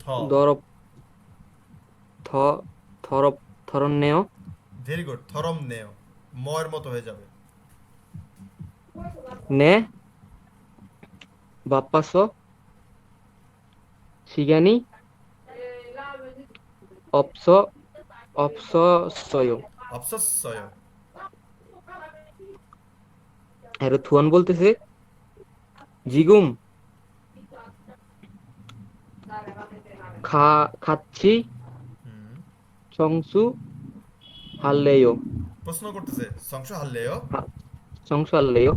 থ। দরব থ থরব থরন্নেয় ভেরি গুড, থরম নেও, ময়ের মতো হয়ে যাবে। নে বাপ্পাস সিগানি অপস অপসয় অবসস্যয়। আর থুয়ান বলতেছে জিগুম খাচ্ছি হুম। চংসু হাল্লেয় প্রশ্ন করতেছে সংশ হাল্লেও। চংসু হাল্লেয়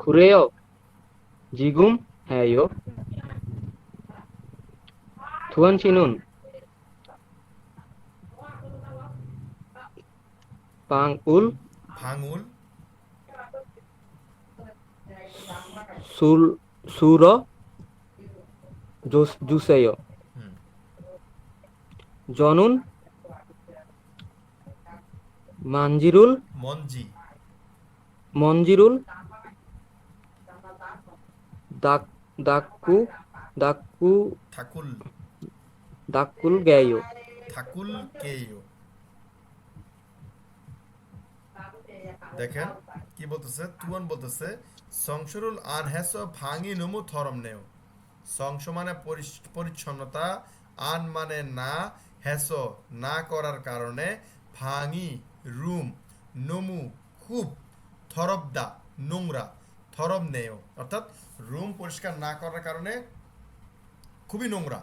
খুরেয় জিগুম হ্যায় থুয়ান চিনুন পাং উল ভাঙুল সুল সুর জুসেয় হুম। জনুন মানজিরুল মঞ্জি মঞ্জিরুল দাক দাক্কু দাক্কু ঠাকুল দাক্কুল গেয় ঠাকুল কেও। দেখেন কি বলতেছে, তুয়ান বলতেছে সংশরুল আন হ্যাস ভাঙি নমু থরম নেও। সংশ মানে পরিচ্ছন্নতা, আন মানে না, হ্যাস না করার কারণে, ভাঙি রুম, নমু খুব, থরবদা নোংরা, থরম নেও অর্থাৎ রুম পরিষ্কার না করার কারণে খুবই নোংরা।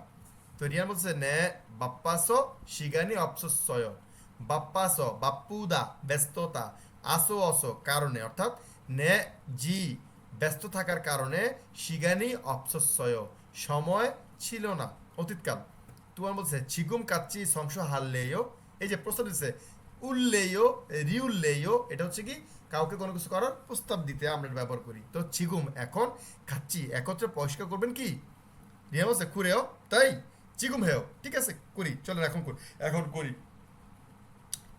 তো রিয়ান বলছে নে বাপ্পাস শিগানি অপসস্যয়। বাপ্পাস বাপ্পুদা ব্যস্ততা, আসো অসো কারণে, অর্থাৎ নে জি ব্যস্ত থাকার কারণে, শিগানি অপসস্যয় সময় ছিল না, অতীতকাল। তোমার বলছে ছিগুম কাচ্চি সংশ হাল্লেয়। এই যে প্রস্তাব দিচ্ছে উল্লেয় রিউল্লেয়, এটা হচ্ছে কি কাউকে কোনো কিছু করার প্রস্তাব দিতে আমরা এটা ব্যবহার করি। তো ছিগুম এখন খাচ্ছি, একত্রে পরিষ্কার করবেন কি রিয়া বলছে কুরেও, তাই চিগুম হেও, ঠিক আছে করি, চলেন এখন করি, এখন করি।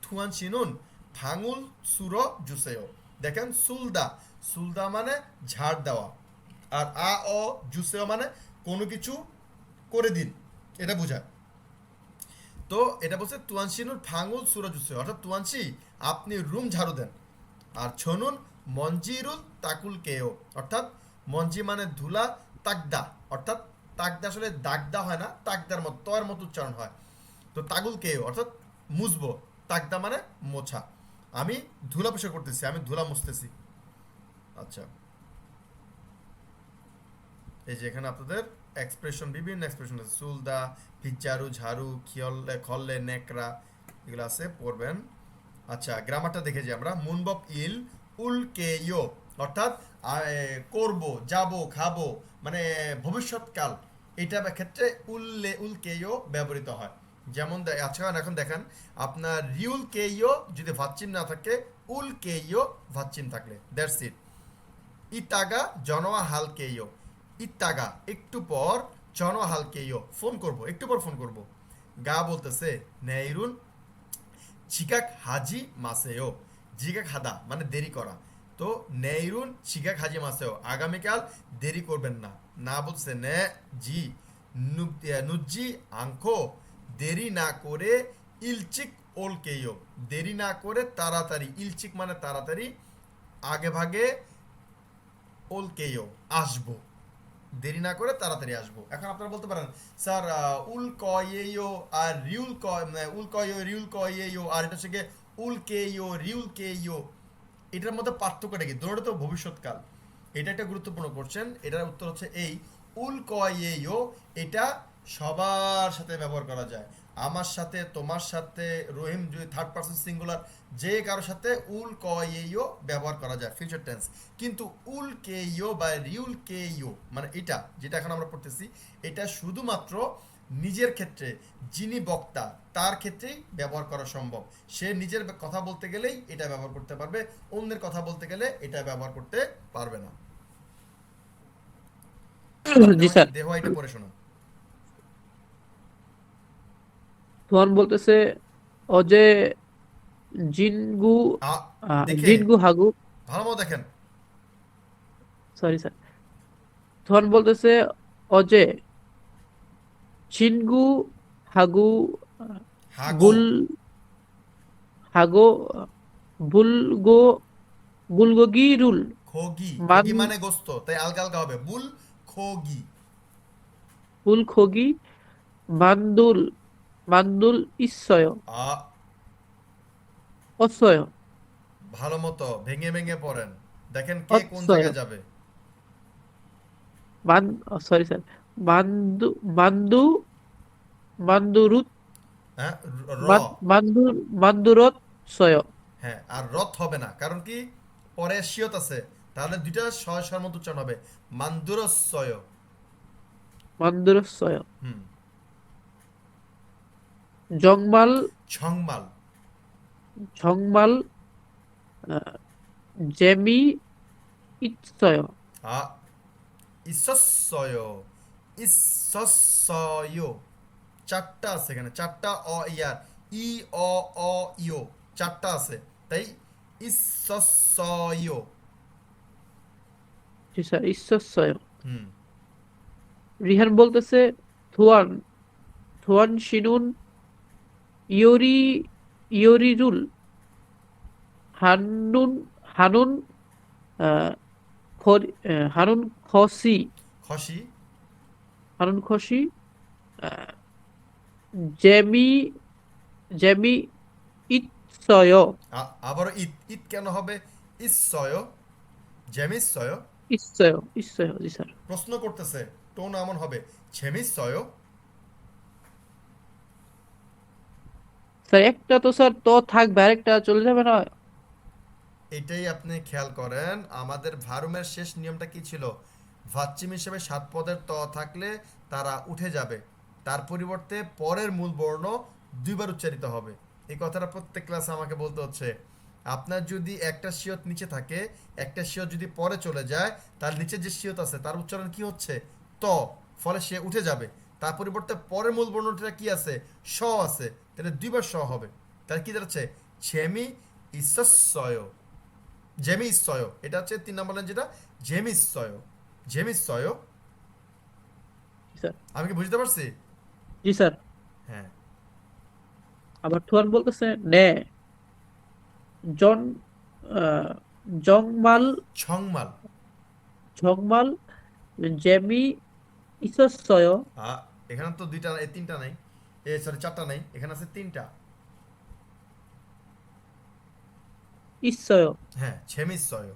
থুয়ান চিনুন ভাঙুল সুর জুসেও। দেখেন সুলদা, সুলদা মানে ঝাড় দেওয়া, আর আ ও জুসেও মানে কোনো কিছু করে দিন, এটা বোঝায়। তো এটা বলছে তুয়ানসিনুর ফাঙ্গুল সুরা জুসেও, অর্থাৎ তুয়ানসি আপনি রুম ঝাড়ু দেন। আর ছনুন মঞ্জিরুল তাকুল কেও, অর্থাৎ মঞ্জি মানে ধুলা, তাকদা অর্থাৎ তাকদা আসলে দাগদা হয় না, তাকদার মতো তয়ের মতো উচ্চারণ হয়। তো তাগুল কেও অর্থাৎ মুছবো, তাকদা মানে মোছা। আমি ধুলা পরিষ্কার করতেছি, আমি ধুলা মুছতেছি। আচ্ছা, এই যে এখানে আপনাদের এক্সপ্রেশন, বিভিন্ন এক্সপ্রেশন আছে, সুলদা, ভিজারু, ঝাড়ু, খিয়লে, খল্লে, নেকড়া, এগুলো আছে, পড়বেন। আচ্ছা, গ্রামারটা দেখে যে আমরা মুনবব ইল উল কে ইয়ো, অর্থাৎ করব, যাব, খাবো, মানে ভবিষ্যৎকাল, এটা ক্ষেত্রে উল্লে উল কে ইয়ো ব্যবহৃত হয়। যেমন আচ্ছা এখন দেখেন, আপনার রিউল কে ইয়ো যদি ভাচ্চিম না থাকে, উল কে ইয়ো ভাচ্চিম থাকলে, দ্যাটস ইট। ইতাগা জনোয়া হাল কে ইয়ো, ইত্তাগা একটু পর, জনোয়া হাল কে ইয়ো ফোন করব, একটু পর ফোন করব। গা বলতেছে নেইরুন চিকাক হাজি মাসেও, জিকাক হাদা মানে দেরি করা। তো নেইরুন চিকাক হাজি মাসেও আগামীকাল দেরি করবেন না। না বলছে নে জি নুজি আঙ্কো দেরি না করে, ইলচিক ওলকেও দেরি না করে তাড়াতাড়ি, ইলচিক মানে তাড়াতাড়ি, আগে ভাগে, ওলকেও আসবো। দেরি না করে তাড়াতাড়ি আসবো। এখন আপনারা বলতে পারেন স্যার উল কয়েও আর রিউল উল কয়েও রিউল কয়েও আর এটা হচ্ছে গিয়ে উল কেইও রিউল কেইও, এটার মধ্যে পার্থক্যটা কি? দুটোটা তো ভবিষ্যৎকাল। এটা একটা গুরুত্বপূর্ণ কোশ্চেন। এটার উত্তর হচ্ছে এই উল কয়েও, এটা সবার সাথে ব্যবহার করা যায়। আমার সাথে, তোমার সাথে, রহিম যদি থার্ড পারসন সিঙ্গুলার, যে কারোর সাথে উল কয়েও ব্যবহার করা যায় ফিউচার টেন্স। কিন্তু উল কেইও বা রিউল কেইও মানে এটা যেটা এখন আমরা পড়তেছি, এটা শুধুমাত্র নিজের ক্ষেত্রে, যিনি বক্তা তার ক্ষেত্রেই ব্যবহার করা সম্ভব। সে নিজের কথা বলতে গেলেই এটা ব্যবহার করতে পারবে, অন্যের কথা বলতে গেলে এটা ব্যবহার করতে পারবে না। এবার জি স্যার। দেহ এটা পড়ে শোনো। সোহান বলতেছে অজে জিনগু দেখে জিনগু হাগু, ভালো মতো দেখেন। Sorry sir. সোহান বলতেছে অজে জিনগু হাগু হাগো, বুল হাগো বুলগো বুলগোগিরুল খোগি, মান খোগি মানে গোস্ত, তাই আলগা আলগা হবে, বুল খোগি। বুলখোগি মান্দুল মান্দুল ইসয় আ অসয় ভালো মতো ভেঙে ভেঙে পড়েন, দেখেন কে কোন অসয় জায়গায় যাবে। মান সরি স্যার। মান্দু মান্দু মান্দুরুত হ্যাঁ, র, মান্দুর মান্দুরত সয় হ্যাঁ আর রথ হবে না, কারণ কি পরে শিয়ত আছে, তাহলে দুইটা ছয় ছয় মতো উচ্চারণ হবে, মান্দুরস্বয়। মান্দুরত সয় হুম। জংমাল ছংমাল, ঝংমাল আহ, জেমি ইৎসয় আ ঈশ্বস্বয়, ঈশ্বস্বয়, চারটা আছে এখানে, চারটা অ ইয়ার, ই অ অ ইও, চারটা আছে, তাই ঈশ্বস্বয়। জি স্যার ঈশ্বরসয়। হুম। রিহান বলতেছে থুয়ান থুয়ান শিনুন ইয়োরি ইয়োরিরুল হানুন হানুন আহ, হানুন খসি খসি, হানুন খসি আহ, জেমি জেমি ইৎসয় আবারও ঈদ, ঈদ কেন হবে ঈশ্বয়, জেমিশ্বয়। ইৎসয় ইৎসয় জি স্যার। প্রশ্ন করতেছে, টোন এমন হবে ছেমিশ্বয়। স্যার একটা তো স্যার তো থাকবে আরেকটা চলে যাবে না? এটাই আপনি খেয়াল করেন, আমাদের ভারুমের শেষ নিয়মটা কি ছিল? ভাচ্চিম হিসেবে সাত পদের ত থাকলে তারা উঠে যাবে, তার পরিবর্তে পরের মূল বর্ণ দুইবার উচ্চারিত হবে। এই কথাটা প্রত্যেক ক্লাসে আমাকে বলতে হচ্ছে। আপনার যদি একটা শিয়ত নিচে থাকে, একটা শিয়ত যদি পরে চলে যায়, তার নিচে যে শিয়ত আছে তার উচ্চারণ কি হচ্ছে? ত, ফলে সে উঠে যাবে। তার পরিবর্তে পরের মূল বর্ণটা কি আছে? স আছে, তাহলে দুইবার স হবে। তাহলে কি দাঁড়াচ্ছে? ছেমি ঈশ্বয়, জেমিশ্বয়। এটা হচ্ছে 3 নম্বর লাইন, যেটা জেমিশ্বয়, জেমিশ্বয়। জি স্যার। আমি কি বুঝতে পারছি? জি স্যার। হ্যাঁ। আবার থুয়ান বলতেছে নে জন আহ, জংমাল ছংমাল, ঝংমাল জেমি ইৎসয় আ, এখানে তো দুইটা, এই তিনটা নাই, এ সরি চারটা নাই, এখানে আছে তিনটা। ইৎসয় হ্যাঁ, ছেমিশ্বয়।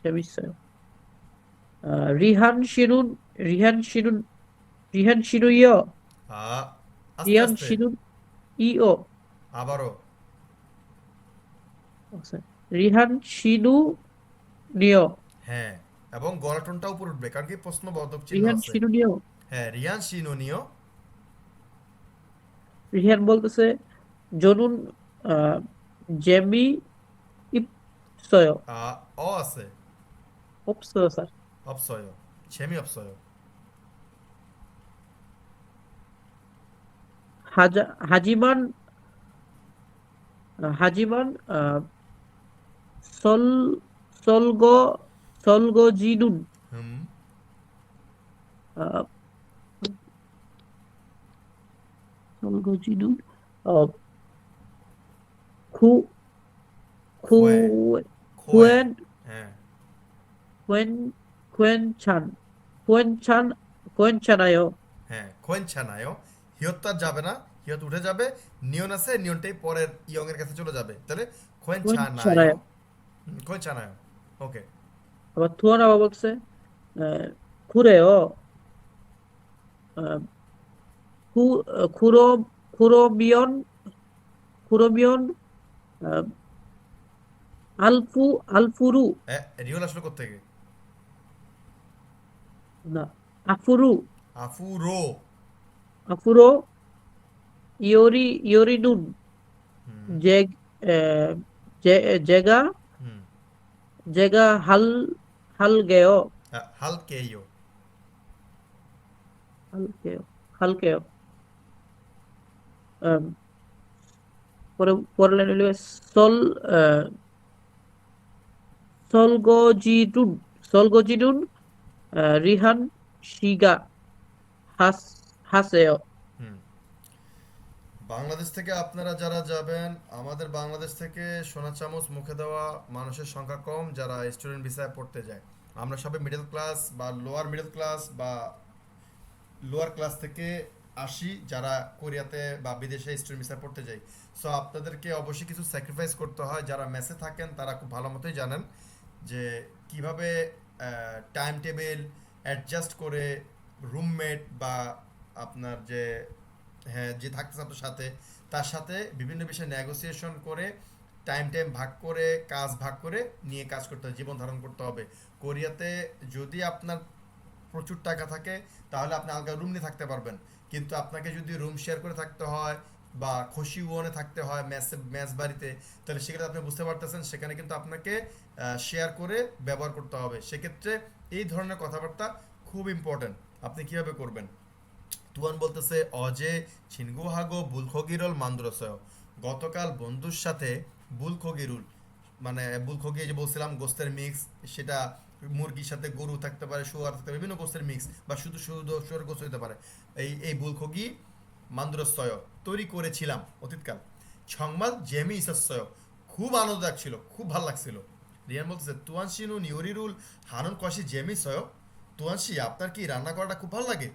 জেমিশ্বয় রিহান শিনুন রিহান শিনুন রিহান শিনুইয় আ, আস্তে রিহান আস্তে, শিনুন ইও আবারও। আচ্ছা, রিহান শিনু নিয় হ্যাঁ, এবং গলা টোনটা উপর উঠবে, কারণ কি প্রশ্নবোধক চিহ্ন রিহান আছে। শিনু নিয়। হ্যাঁ, রিয়ান শিনোনিও। রিহান বলতেছে জনুন আহ, জেমি ইৎসয় অ আছে, অপসয় স্যার। অপসয়, ছেমি অপসয়। হাজিমান হাজিমান সল সলগ সলগজিনুন হুম। আহ, সলগজিনুন আহ, খু খু খোয়ে, খোয়ে। খুয়েন হ্যাঁ। খুয়েন খুয়েন চান কোয়েনছানায়ো। হ্যাঁ, খোয়েনছানায়ও। হিয়ত্তার যাবে না, হিয়ত উঠে যাবে। নিয়ন আছে, নিয়নটাই পরের ইয়ং এর কাছে চলে যাবে। তাহলে খোয়েনছানায়ও। কোয়েনছানায়ো। খোয়েনছানায়ও। ওকে। আবার থুয়ানাবা বলছে আহ, খুরেও। আহ, খুরো খুরোমিয়ন খুরোমিয়ন। আহ, আলফুরু। হ্যাঁ, রিওল আসলে কোত্থেকে? না, আফুরু। আফুরো। আফুরো ইয়োরিনুন। হুম। জেগ আহ, জেগা হুম। জেগা হালগেও। হালকেইও। হালগেও হালগেও। আম, পরে পরের লাইন হলো সল আহ, সলগজিডুন সলগজিডুন। রিহান শিগা হাস হাসেও। হুম। বাংলাদেশ থেকে আপনারা যারা যাবেন, আমাদের বাংলাদেশ থেকে সোনা চামচ মুখে দেওয়া মানুষের সংখ্যা কম যারা স্টুডেন্ট ভিসায় পড়তে যায়। আমরা সবাই মিডল ক্লাস বা লোয়ার মিডল ক্লাস বা লোয়ার ক্লাস থেকে আসি যারা কোরিয়াতে বা বিদেশে স্টুডেন্ট ভিসায় পড়তে যাই। সো আপনাদেরকে অবশ্যই কিছু স্যাক্রিফাইস করতে হয়। যারা মেসে থাকেন তারা খুব ভালো মতোই জানেন যে কিভাবে টাইম টেবিল অ্যাডজাস্ট করে রুমমেট বা আপনার যে, হ্যাঁ, যে থাকতেছে আপনার সাথে তার সাথে বিভিন্ন বিষয়ে নেগোসিয়েশন করে টাইম ভাগ করে কাজ ভাগ করে নিয়ে কাজ করতে হবে, জীবন ধারণ করতে হবে। কোরিয়াতে যদি আপনার প্রচুর টাকা থাকে তাহলে আপনি আলগা রুম নিয়ে থাকতে পারবেন, কিন্তু আপনাকে যদি রুম শেয়ার করে থাকতে হয় বা খুশি ওয়ানে থাকতে হয় ম্যাচ বাড়িতে, তাহলে সেক্ষেত্রে আপনি বুঝতে পারতেছেন সেখানে কিন্তু আপনাকে শেয়ার করে ব্যবহার করতে হবে। সেক্ষেত্রে এই ধরনের কথাবার্তা খুব ইম্পর্ট্যান্ট। আপনি কিভাবে করবেন? তুয়ান বলতেছে অজে ছিনগুহাগো বুলখগিরল মান্দ্রসয়। গতকাল বন্ধুর সাথে বুলখগিরুল, মানে বুলখগি যে বলছিলাম গোস্তের মিক্স, সেটা মুরগির সাথে গরু থাকতে পারে, শুয়ার থাকতে পারে, বিভিন্ন গোস্তের মিক্স বা শুধু শুধু শুয়ার গোস্ত হতে পারে। এই বুলখগি মান্দ্রসয় তৈরি করেছিলাম অতীতকাল। ছংমাল জেমি ইসস্বয়, খুব আনন্দদায়ক ছিল, খুব ভালো লাগছিল। রিয়ান বলতেছে তুয়ানশিনু নিউরিরুল হানুন কষি জেমি সয়। তুয়ানশি, আপনার কি রান্না করাটা খুব ভালো লাগে?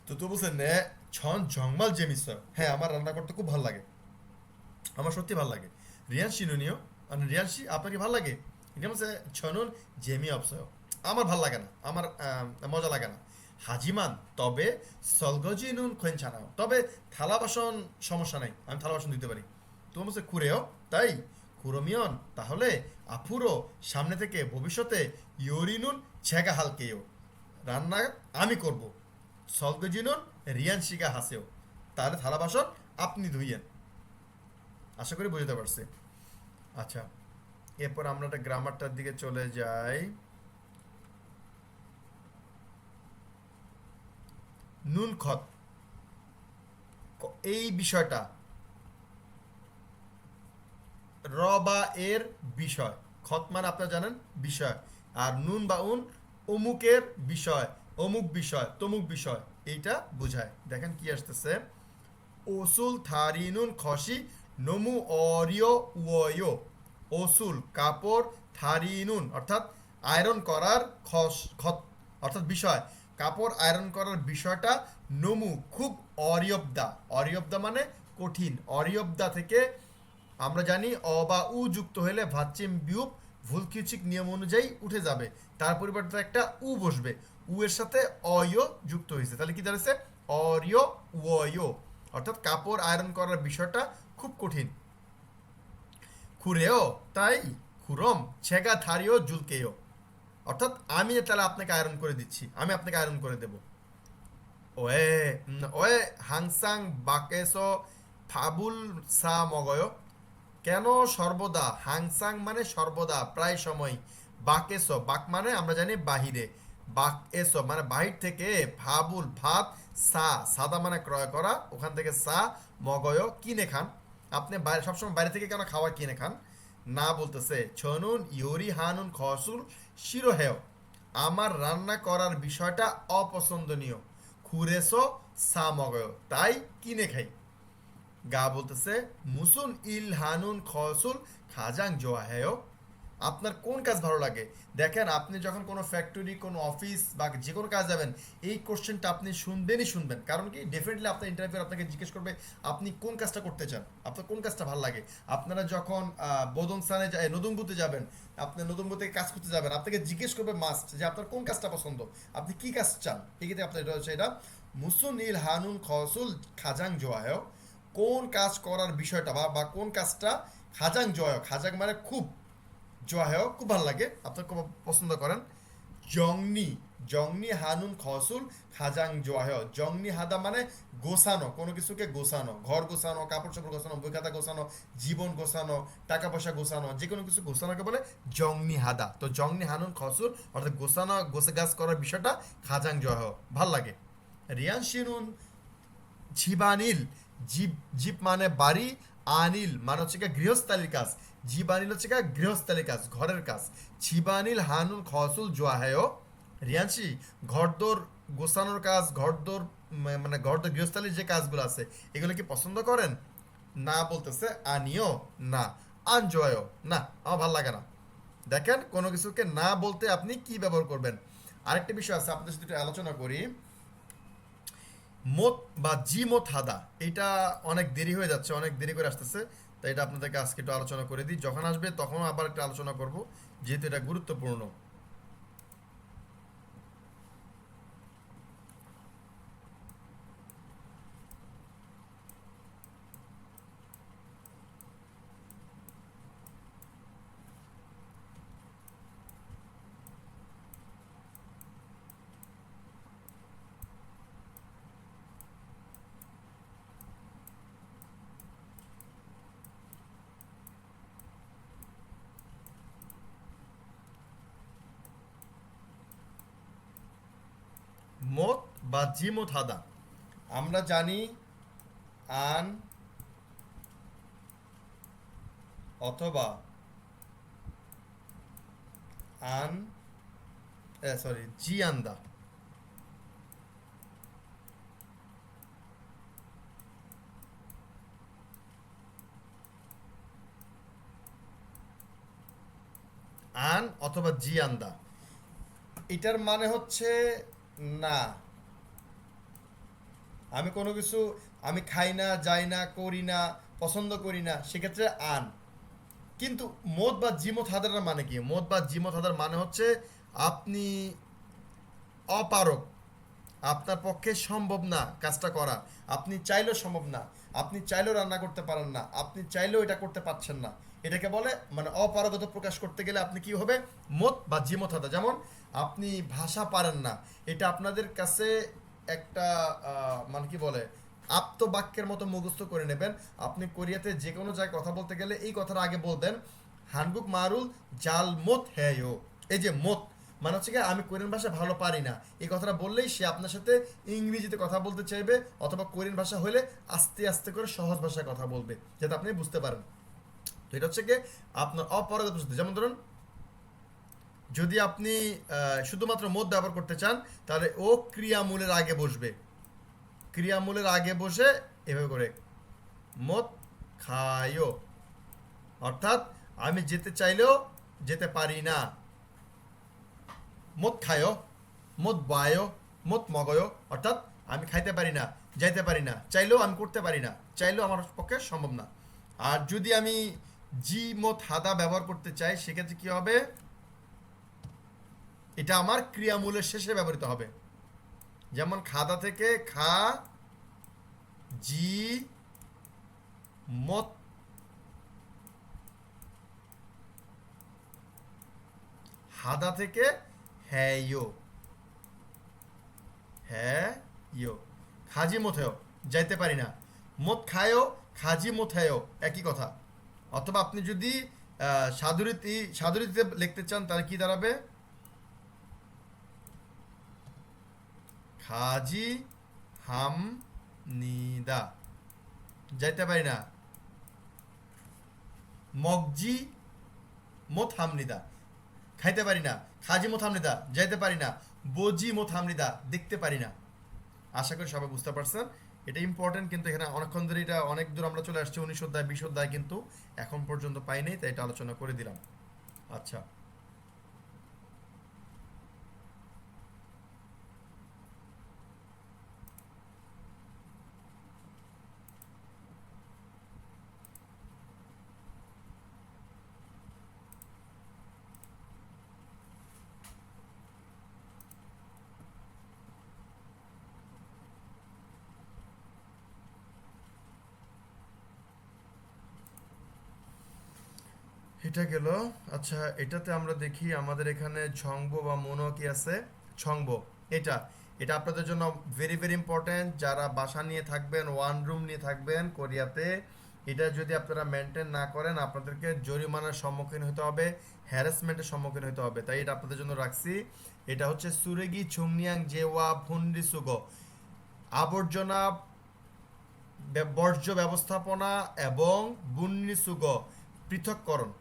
তো তো বলছে নে ছন জংমাল জেমিস। হ্যাঁ, আমার রান্না করতে খুব ভালো লাগে, আমার সত্যি ভালো লাগে। রিয়ান শিনুনিও, মানে রিয়ান শি, আপনার কি ভালো লাগে? রিয়ান বলছে ছনুন জেমি অপসয়, আমার ভালো লাগে না, আমার মজা লাগে না। হাজিমান তবে সলগজি নুন খোয়েন ছানাও, তবে থালা বাসন সমস্যা নাই, আমি থালা বাসন দিতে পারি। তোমার বলছে খুরেও, তাই খুরমিয়ন, তাহলে আফুরো সামনে থেকে ভবিষ্যতে ইয়োরিনুন ছেগা হালকেও, রান্না আমি করব। সলগজিনুন রিয়ান শিগা হাসেও, তাহলে থালা বাসন আপনি ধুইয়েন। আশা করি বুঝতে পারছি। আচ্ছা, এরপর আমরা একটা গ্রামারটার দিকে চলে যাই। নুন খত, এই বিষয়টা র বা এর বিষয়, খত মানে আপনারা জানেন বিষয়, আর নুন বা উন অমুকের বিষয়, অমুক বিষয়, তমুক বিষয়, এইটা বোঝায়। দেখেন কি আসতেছে, ওসুল থারিনুন খসি নমু অরিয় উয়ো। ওসুল কাপড়, থারিনুন অর্থাৎ আয়রন করার, খত অর্থাৎ বিষয়, কাপড় আয়রন করার বিষয়টা, নমু খুব, অরিয়বদা, অরিয়বদা মানে কঠিন, অরিয়বদা থেকে আমরা জানি অ বা উ যুক্ত হলে ভাচ্চিম বিউপ ভুলকিউচিক নিয়ম অনুযায়ী উঠে যাবে, তার পরিবর্তে একটা উ বসবে, উ এর সাথে অয় যুক্ত হয়েছে, তাহলে কি দাঁড়াচ্ছে অরিয় উয়, অর্থাৎ কাপড় আয়রন করার বিষয়টা খুব কঠিন। খুরেও, তাই খুরম ছেগা থারিও জুলকেও, অর্থাৎ আমি তাহলে আপনাকে আয়রন করে দিচ্ছি, আমি আপনাকে আয়রন করে দেব। ওয়ে ওয়ে হাংসাং বাকেসো ফাবুল সা মগয়, কেন সর্বদা, হাংসাং মানে সর্বদা প্রায় সময়, বাকেসো বাক মানে আমরা জানি বাহিরে, বাক এসো মানে বাহির থেকে, ভাবুল ভাত, সা সাদা মানে ক্রয় করা, ওখান থেকে সা মগয় কিনে খান। আপনি বাইরে সবসময় বাইরে থেকে কেন খাবার কিনে খান? না বলতেছে ছনুন ইউরি হানুন খসুল শিরোহেও, আমার রান্না করার বিষয়টা অপছন্দনীয়, খুরেসো সা মগয়, তাই কিনে খাই। গা বলতেছে মুসুন ইল হানুন খসুল খাজাং জোয়া হেয়, আপনার কোন কাজ ভালো লাগে? দেখেন, আপনি যখন কোনো ফ্যাক্টরি, কোনো অফিস বা যে কোনো কাজ যাবেন, এই কোশ্চেনটা আপনি শুনবেন। কারণ কি, ডেফিনেটলি আপনার ইন্টারভিউ আপনাকে জিজ্ঞেস করবে আপনি কোন কাজটা করতে চান, আপনার কোন কাজটা ভালো লাগে। আপনারা যখন বোদনস্থানে নতুনবুতে যাবেন, আপনি নতুনবুতে কাজ করতে যাবেন, আপনাকে জিজ্ঞেস করবে মাস্ট যে আপনার কোন কাজটা পছন্দ, আপনি কি কাজ চান। এক্ষেত্রে আপনার এটা হচ্ছে, এটা মুসুন ইল হানুন খসুল খাজাং জোয়ায়, কোন কাজ করার বিষয়টা বা কোন কাজটা খাজাং জয়, খাজাং মানে খুব, জয় খুব ভালো লাগে, আপনার খুব পছন্দ করেন। জংনি, জংনি হানুন খসুল খাজাং জয়, জংনি হাদা মানে গোছানো, কোনো কিছুকে গোছানো, ঘর গোছানো, কাপড় চোপড় গোছানো, বই খাতা গোছানো, জীবন গোছানো, টাকা পয়সা গোছানো, যে কোনো কিছু গোছানোকে বলে জংনি হাদা। তো জংনি হানুন খসুল অর্থাৎ গোছানো, গোছে গাছ করার বিষয়টা খাজাং জয় ভাল লাগে। রিয়ান শিনুন জীবানিল, জীব, জীব মানে বাড়ি, আনিল মানে হচ্ছে গিয়ে গৃহস্থালির কাজ, জীবানিল হচ্ছে গিয়ে গৃহস্থালির কাজ, ঘরের কাজ। জীবানিল হানুন খসুল জোয়াহেয়, রিয়ানসি ঘরদোর গোছানোর কাজ, ঘরদোর মানে ঘরদোর গৃহস্থালির যে কাজগুলো আছে এগুলো কি পছন্দ করেন? না বলতেছে আনিও না, আনজয় না, আমার ভালো লাগে না। দেখেন, কোনো কিছুকে না বলতে আপনি কি ব্যবহার করবেন। আরেকটা বিষয় আছে, আপনাদের সাথে একটু আলোচনা করি। মত বা জি মত হাদা, এটা অনেক দেরি হয়ে যাচ্ছে, অনেক দেরি করে আসতেছে, তাই এটা আপনাদেরকে আজকে একটু আলোচনা করে দিই, যখন আসবে তখন আবার একটা আলোচনা করব, যেহেতু এটা গুরুত্বপূর্ণ। মত বা জি মত হাদা, আমরা জানি আন অথবা আন, সরি, জি আন্দা। আন অথবা জি আন্দা, এটার মানে হচ্ছে না, আমি কোনো কিছু, আমি খাই না, যাই না, করি না, পছন্দ করি না, সেক্ষেত্রে আন। কিন্তু মত বা জিমত হাদার মানে কি? মত বা জিমত হাদার মানে হচ্ছে আপনি অপারক, আপনার পক্ষে সম্ভব না কাজটা করা, আপনি চাইলেও সম্ভব না, আপনি চাইলেও রান্না করতে পারেন না, আপনি চাইলেও এটা করতে পারছেন না, এটাকে বলে মানে অপারগতা প্রকাশ করতে গেলে আপনি কি হবে? মত বা জিমত হাদা। যেমন আপনি ভাষা পারেন না, এটা আপনাদের কাছে একটা মানে কি বলে, আপ্তবাক্যের মতো মুখস্থ করে নেবেন। আপনি কোরিয়াতে যে কোনো জায়গায় কথা বলতে গেলে এই কথাটা আগে বলবেন, হানগুক মারুল জাল মত হ্যায়, এই যে মত মানে হচ্ছে কি আমি কোরিয়ান ভাষা ভালো পারি না, এই কথাটা বললেই সে আপনার সাথে ইংরেজিতে কথা বলতে চাইবে, অথবা কোরিয়ান ভাষা হলে আস্তে আস্তে করে সহজ ভাষায় কথা বলবে, যাতে আপনি বুঝতে পারেন। তো এটা হচ্ছে কি আপনার অপারগতা বুঝতে। যেমন ধরুন, যদি আপনি শুধুমাত্র মত ব্যবহার করতে চান, তাহলে ও ক্রিয়ামূলের আগে বসবে, ক্রিয়ামূলের আগে বসে এভাবে করে মত খায়ও, অর্থাৎ আমি যেতে চাইলেও যেতে পারি না। মদ খায়ও, মদ বায়ও, মদ মগয়ও, অর্থাৎ আমি খাইতে পারি না, যাইতে পারি না, চাইলেও আমি করতে পারি না, চাইলেও আমার পক্ষে সম্ভব না। আর যদি আমি জি মত হাদা ব্যবহার করতে চাই, সেক্ষেত্রে কি হবে? এটা আমার ক্রিয়ামূলের শেষে ব্যবহৃত হবে। যেমন খাদা থেকে খা, জি মত, হাদা থেকে হ্যায়ো, হ্যাঁ ইয়ো, খাজি মোথেও, যাইতে পারি না, মত খায়ও, খাজি মোথায়ও একই কথা। অথবা আপনি যদি সাধুরীতিতে লিখতে চান, তাহলে কি দাঁড়াবে? খাজি হাম নিদা, যাইতে পারি না, মগজি মোথ হামনিদা, খাইতে পারি না, খাজি মোথ হামনিদা, যাইতে পারি না, বজি মোথ হামনিদা, দেখতে পারি না। আশা করি সবাই বুঝতে পারছেন, এটা ইম্পর্টেন্ট, কিন্তু এখানে অনেকক্ষণ ধরে এটা অনেক দূর আমরা চলে আসছি, 19 অধ্যায় 20 অধ্যায় কিন্তু এখন পর্যন্ত পাই নাই, তাই এটা আলোচনা করে দিলাম। আচ্ছা, এটা গেল। আচ্ছা, এটাতে আমরা দেখি আমাদের এখানে ঝংবো বা মোনো কি আছে। ছংবো, এটা এটা আপনাদের জন্য ভেরি ভেরি ইম্পর্ট্যান্ট। যারা বাসা নিয়ে থাকবেন, ওয়ান রুম নিয়ে থাকবেন কোরিয়াতে, এটা যদি আপনারা মেনটেন না করেন আপনাদেরকে জরিমানার সম্মুখীন হতে হবে, হ্যারাসমেন্টের সম্মুখীন হতে হবে। তাই এটা আপনাদের জন্য রাখছি। এটা হচ্ছে সুরেগি ছুংনিয়াং জেওয়া ফুন্ডিসুগো, আবর্জনা বর্জ্য ব্যবস্থাপনা এবং বুন্নিসুগ, পৃথককরণ।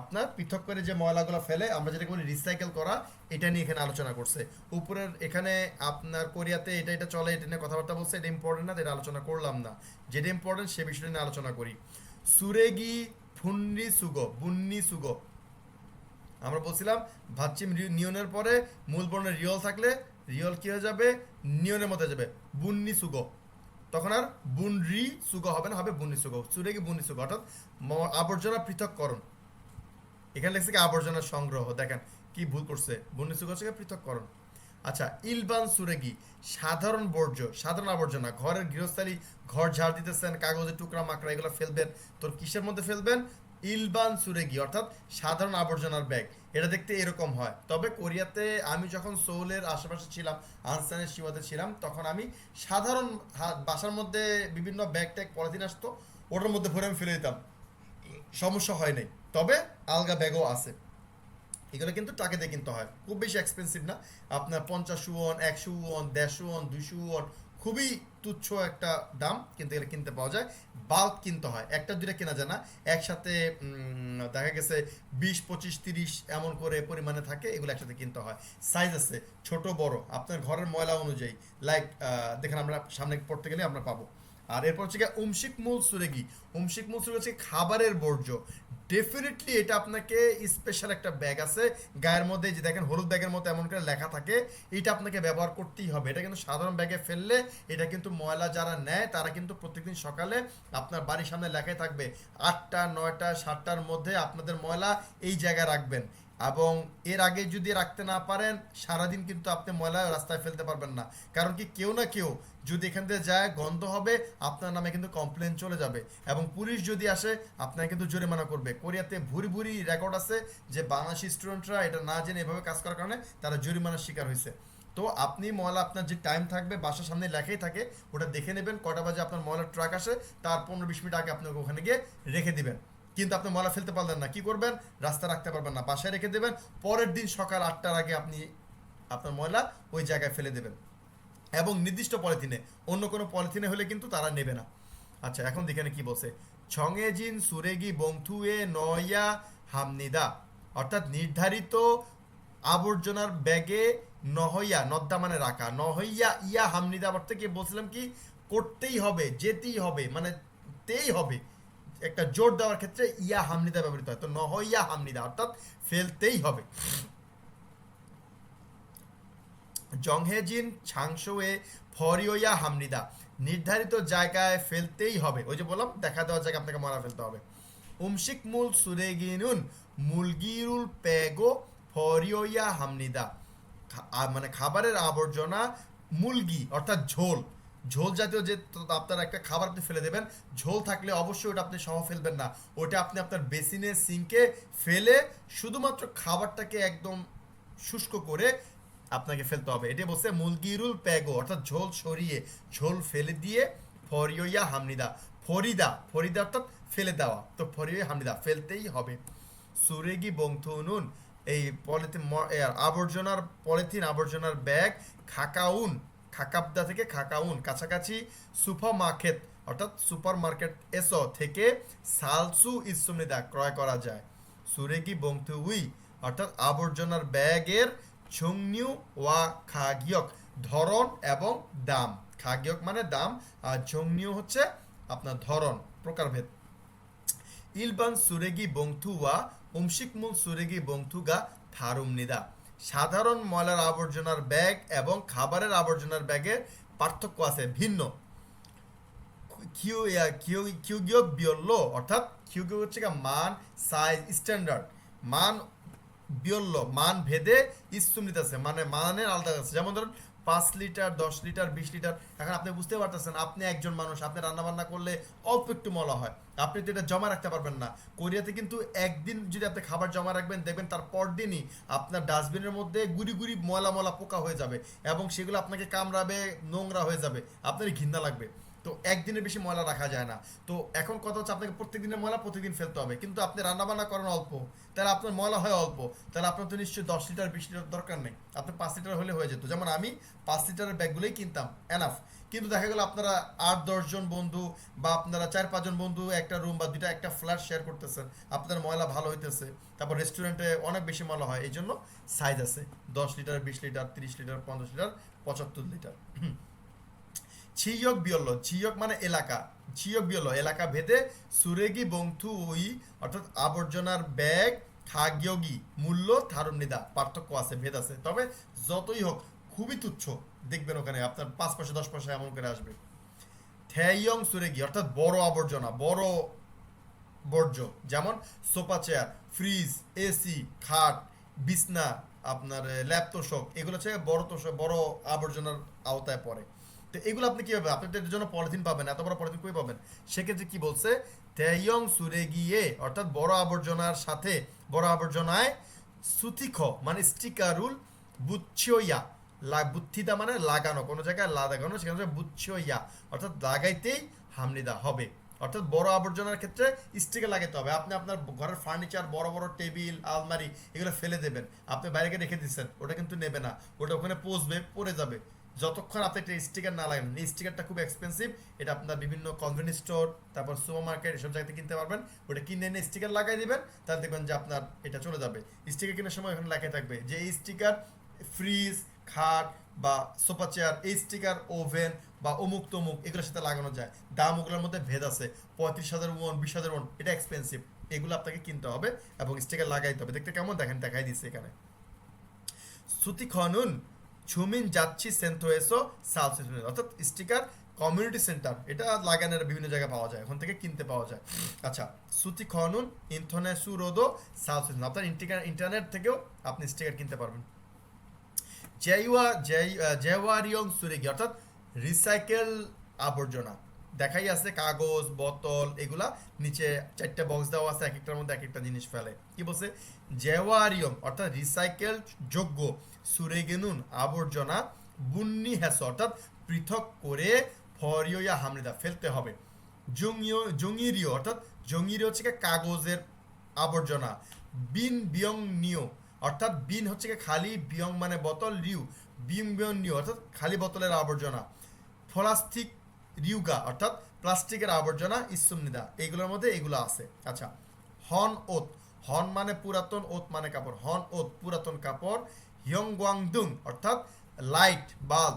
আপনার পৃথক করে যে ময়লাগুলো ফেলে, আমরা যেটাকে বলি রিসাইকেল করা, এটা নিয়ে এখানে আলোচনা করছে। উপরের এখানে আপনার কোরিয়াতে এটা এটা চলে, এটা নিয়ে কথাবার্তা বলছে। এটা ইম্পর্টেন্ট না, এটা আলোচনা করলাম না। যেটা ইম্পর্টেন্ট সে বিষয়টা নিয়ে আলোচনা করি। সুরেগি ফুন্নি সুগো, বুন্নি সুগো, আমরা বলছিলাম ভাচ্চিম নিয়নের পরে মূল বর্ণের রিয়ল থাকলে রিয়ল কি হয়ে যাবে, নিয়নের মধ্যে যাবে, বুন্নি সুগো। তখন আর বুনরি সুগো হবে না, হবে বুন্নি সুগো। সুরেগি বুন্নি সুগো অর্থাৎ আবর্জনা পৃথককরণ। এখানে লেখছে কি আবর্জনা সংগ্রহ, দেখেন কি ভুল করছে, বুন্নি সুগো হচ্ছে পৃথককরণ। আচ্ছা, ইলবান সুরেগি, সাধারণ বর্জ্য, সাধারণ আবর্জনা। ঘরের গৃহস্থালী, ঘর ঝাড় দিতেছেন, কাগজের টুকরা মাকড়া এগুলো ফেলবেন, তোর কিসের মধ্যে ফেলবেন, ইলবান সুরেগি অর্থাৎ সাধারণ আবর্জনার ব্যাগ। এটা দেখতে এরকম হয়। তবে কোরিয়াতে আমি যখন সোউলের আশেপাশে ছিলাম, আনসানের সীমাতে ছিলাম, তখন আমি সাধারণ বাসার মধ্যে বিভিন্ন ব্যাগ ট্যাগ পলিথিন আসতো, ওটার মধ্যে ভরে আমি ফেলে দিতাম, সমস্যা হয় নাই। তবে আলগা ব্যাগও আছে। এগুলো কিন্তু টাকা দিয়ে কিনতে হয়, খুব বেশি এক্সপেন্সিভ না। আপনার 50 ওয়ান, 100 ওয়ান, 150 ওয়ান, 200 ওয়ান, খুবই তুচ্ছ একটা দাম, কিন্তু এগুলো কিনতে পাওয়া যায়। বাল্ক কিনতে হয়, একটা দুইটা কেনা যায় না একসাথে। দেখা গেছে 20, 25, 30 এমন করে পরিমাণে থাকে, এগুলো একসাথে কিনতে হয়। সাইজ আছে ছোট বড়, আপনার ঘরের ময়লা অনুযায়ী। লাইক দেখেন, আমরা সামনে পড়তে গেলে আমরা পাবো। আর এরপর হচ্ছে গিয়ে উমশিক মূল সুরেগি। উমশিক মূল সুরেগি হচ্ছে খাবারের বর্জ্য। ডেফিনেটলি এটা আপনাকে স্পেশাল একটা ব্যাগ আছে গায়ের মধ্যে, যে দেখেন হলুদ ব্যাগের মতো এমন করে লেখা থাকে, এটা আপনাকে ব্যবহার করতেই হবে। এটা কিন্তু সাধারণ ব্যাগে ফেললে এটা কিন্তু ময়লা যারা নেয় তারা কিন্তু প্রত্যেকদিন সকালে আপনার বাড়ির সামনে লেখাই থাকবে 8টা, 9টা, 7টার মধ্যে আপনাদের ময়লা এই জায়গায় রাখবেন। এবং এর আগে যদি রাখতে না পারেন, সারাদিন কিন্তু আপনি ময়লা রাস্তায় ফেলতে পারবেন না। কারণ কি, কেউ না কেউ যদি এখান থেকে যায়, গন্ধ হবে, আপনার নামে কিন্তু কমপ্লেন চলে যাবে, এবং পুলিশ যদি আসে আপনাকে কিন্তু জরিমানা করবে। কোরিয়াতে ভুরি ভুরি রেকর্ড আছে যে বাংলাদেশি স্টুডেন্টরা এটা না জেনে এভাবে কাজ করার কারণে তারা জরিমানার শিকার হয়েছে। তো আপনি ময়লা, আপনার যে টাইম থাকবে বাসার সামনে লেখাই থাকে, ওটা দেখে নেবেন কটা বাজে আপনার ময়লার ট্রাক আসে, তার 15-20 মিনিট আগে আপনাকে ওখানে গিয়ে রেখে দিবেন। কিন্তু আপনি ময়লা ফেলতে পারলেন না, কি করবেন, রাস্তায় রাখতে পারবেন না, বাসায় রেখে দেবেন। পরের দিন সকাল 8টার আগে আপনি আপনার ময়লা ওই জায়গায় ফেলে দেবেন, এবং নির্দিষ্ট পলিথিনে। অন্য কোনো পলিথিনে হলে কিন্তু তারা নেবে না। আচ্ছা, এখন দেখেন কি বলছে, ছংএজিন সুরেগি বংথুয়ে নয়া হামনিদা, অর্থাৎ নির্ধারিত আবর্জনার ব্যাগে নহইয়া, নদ্দা মানে রাখা, নহইয়া ইয়া হামনিদা অর্থে কি বলছিলাম কি, করতেই হবে, যেতেই হবে, মানে তেই হবে। একটা জোর দেওয়ার ক্ষেত্রে ইয়া হামনিদা ব্যবহৃত হয়। তো নহইয়া হামনিদা অর্থাৎ ফেলতেই হবে। জংহেজিন ছাংশোয়ে ফরিওয়া হামনিদা, নির্ধারিত জায়গায় ফেলতেই হবে। ওই যে বললাম, দেখা দেওয়ার জায়গায় আপনাকে মারা ফেলতে হবে। উমশিক মূল সুরেগিনুন মুলগিরুল পেগো ফরিওয়া হামনিদা, মানে খাবারের আবর্জনা, মুলগি অর্থাৎ ঝোল, ঝোল জাতীয় যে আপনার একটা খাবার আপনি ফেলে দেবেন, ঝোল থাকলে অবশ্যই ওটা আপনি সহ ফেলবেন না। ওটা আপনি আপনার বেসিনে, সিঙ্কে ফেলে শুধুমাত্র খাবারটাকে একদম শুষ্ক করে আপনাকে ফেলতে হবে। এটা বলছে মুলগিরুল প্যাগো অর্থাৎ ঝোল সরিয়ে, ঝোল ফেলে দিয়ে, ফরিয়া হামনিদা, ফরিদা, ফরিদা অর্থাৎ ফেলে দেওয়া, তো ফরিয়া হামনিদা ফেলতেই হবে। সুরেগি বংথুনুন, এই পলিথিন আবর্জনার পলিথিন আবর্জনার ব্যাগ, খাকাউন, খাকাবদা থেকে খাকাউন কাছাকাছি, সুপার মার্কেট অর্থাৎ সুপার মার্কেট এসো থেকে সালসু ইসুমনিদা ক্রয় করা যায়। সুরেগি বংথুউই অর্থাৎ আবর্জনার ব্যাগের ছংনিউ ওয়া খাগিয়ক, ধরন এবং দাম। খাগিয়ক মানে দাম, আর ছংনিউ হচ্ছে আপনার ধরন, প্রকারভেদ। ইলবান সুরেগি বংথুয়া umshikmul suregi bongthuga tharumnida সাধারণ ময়লার আবর্জনার ব্যাগ এবং খাবারের আবর্জনার ব্যাগের পার্থক্য আছে, ভিন্ন। কিউগিও বিয়ল্ল অর্থাৎ কিউগিও হচ্ছে গিয়ে মান, সাইজ, স্ট্যান্ডার্ড। মান বিয়ল্ল মান ভেদে ইস্তুমৃত আছে, মানে মানের আলাদা আছে। যেমন ধরুন 5 লিটার, 10 লিটার, 20 লিটার। এখন আপনি বুঝতে পারতেছেন, আপনি একজন মানুষ, আপনি রান্না বান্না করলে অল্প একটু ময়লা হয়, আপনি তো এটা জমা রাখতে পারবেন না। কোরিয়াতে কিন্তু একদিন যদি আপনি খাবার জমা রাখবেন, দেখবেন তার পর দিনই আপনার ডাস্টবিনের মধ্যে গুড়ি গুড়ি ময়লা ময়লা পোকা হয়ে যাবে এবং সেগুলো আপনাকে কামড়াবে, নোংরা হয়ে যাবে, আপনার ঘৃণা লাগবে। তো একদিনের বেশি ময়লা রাখা যায় না। তো এখন কথা হচ্ছে, আপনাকে প্রত্যেক দিনের ময়লা প্রত্যেকদিন ফেলতে হবে, কিন্তু আপনি রান্না বান্না করেন অল্প, তাহলে আপনার ময়লা হয় অল্প, তাহলে আপনার তো নিশ্চয়ই 10 লিটার 20 লিটার দরকার নেই, আপনার 5 লিটার হলে হয়ে যেত। যেমন আমি 5 লিটারের ব্যাগগুলোই কিনতাম, এনাফ। কিন্তু দেখা গেল আপনারা 8-10 জন বন্ধু বা আপনারা 4-5 জন বন্ধু একটা রুম বা দুইটা একটা ফ্ল্যাট শেয়ার করতেছেন, আপনার ময়লা ভালো হইতেছে, তারপর রেস্টুরেন্টে অনেক বেশি ময়লা হয়, এই জন্য সাইজ আছে 10 litre, 20 litre, 30 litre, 50 litre, 75 litre. ছিয়ক বিয়ল্ল, ছিয়ক মানে এলাকা, ছিয়ক বিয়ল্ল এলাকা ভেদে সুরেগি বংথু ওই অর্থাৎ আবর্জনার ব্যাগ খাগিয়গি মূল্য থারুমনিদা পার্থক্য আছে, ভেদ আছে, তবে যতই হোক খুবই তুচ্ছ। দেখবেন ওখানে আপনার 5 পয়সা 10 পয়সা এমন করে আসবে। থ্যাইয়ং সুরেগি অর্থাৎ বড় আবর্জনা, বড় বর্জ্য, যেমন সোফা চেয়ার, ফ্রিজ, এসি, খাট, বিছনা, আপনার ল্যাপ তোষক, এগুলো হচ্ছে বড় তোষক, বড় আবর্জনার আওতায় পড়ে। তো এগুলো আপনি কীভাবে, আপনি তো এর জন্য পলিথিন পাবেন, এত বড় পলিথিন কই পাবেন? সেক্ষেত্রে কি বলছে, তেয়ং সুরে গিয়ে অর্থাৎ বড় আবর্জনার সাথে, বড় আবর্জনায় সুতিখ মানে স্টিকারুল বুচ্ছিয়া, বুদ্ধিদা মানে লাগানো, কোনো জায়গায় লাগানো, সেখানে বুচ্ছিয়া অর্থাৎ লাগাইতেই হামনিদা হবে। অর্থাৎ বড় আবর্জনার ক্ষেত্রে স্টিকার লাগাতে হবে। আপনি আপনার ঘরের ফার্নিচার, বড় বড় টেবিল, আলমারি, এগুলো ফেলে দেবেন, আপনি বাইরে রেখে দিচ্ছেন, ওটা কিন্তু নেবে না, ওটা ওখানে পচবে, পড়ে যাবে। যতক্ষণ আপনি একটা স্টিকার না লাগান, এই স্টিকারটা খুব এক্সপেন্সিভ, এটা আপনার বিভিন্ন কনভেনিয়েন্স স্টোর, তারপর সুপার মার্কেট, এসব জায়গাতে কিনতে পারবেন। ওটা কিনে এনে স্টিকার লাগাই দিবেন, তাহলে দেখবেন যে আপনার এটা চলে যাবে। স্টিকার কেনার সময় এখানে লেখা থাকবে যে এই স্টিকার ফ্রিজ, খাট বা সোফা চেয়ার, এই স্টিকার ওভেন বা অমুক তমুক এগুলোর সাথে লাগানো যায়। দাম ওগুলোর মধ্যে ভেদ আছে, 35,000 ওয়ান, 20,000 ওয়ান, এটা এক্সপেন্সিভ, এগুলো আপনাকে কিনতে হবে এবং স্টিকার লাগাইতে হবে। দেখতে কেমন দেখেন, দেখাই দিচ্ছে এখানে। সুতি খনুন ছুমিন যাচ্ছি সেন্থোয়েসো সাউথ, অর্থাৎ স্টিকার কমিউনিটি সেন্টার, এটা লাগানোর বিভিন্ন জায়গায় পাওয়া যায়, ওখান থেকে কিনতে পাওয়া যায়। আচ্ছা, সুতি খনুন ইন্থনে সুরোদো সাউথ, আপনার ইন্টারনেট থেকেও আপনি স্টিকার কিনতে পারবেন। জেওয়ারিয়ং সুরেগি অর্থাৎ রিসাইকেল আবর্জনা, দেখাই আছে কাগজ, বোতল, এগুলা নিচে 4টা বক্স দেওয়া আছে, এক একটার মধ্যে এক একটা জিনিস ফেলে। কি বলছে, জেওয়ারিয়ং অর্থাৎ রিসাইকেল যোগ্য, সুরেগেনুন আবর্জনা, বুন্নি হ্যাস অর্থাৎ পৃথক করে, ফরিয়া হামরিদা ফেলতে হবে। জঙ্গিরিও অর্থাৎ জঙ্গিরিও হচ্ছে কাগজের আবর্জনা। বিন বিয়ং নিও অর্থাৎ বিন হচ্ছে খালি, বিয়ং মানে বোতল, রিউ বিং বিয়ং নিও অর্থাৎ খালি বোতলের আবর্জনা। প্লাস্টিক রিউগা অর্থাৎ প্লাস্টিকের আবর্জনা, ইসুমনিদা এইগুলোর মধ্যে এগুলো আছে। আচ্ছা, হন ওত, হন মানে পুরাতন, ওত মানে কাপড়, হন ওত পুরাতন কাপড়। হিয়ংগুয়াংদুং অর্থাৎ লাইট বাল্ব,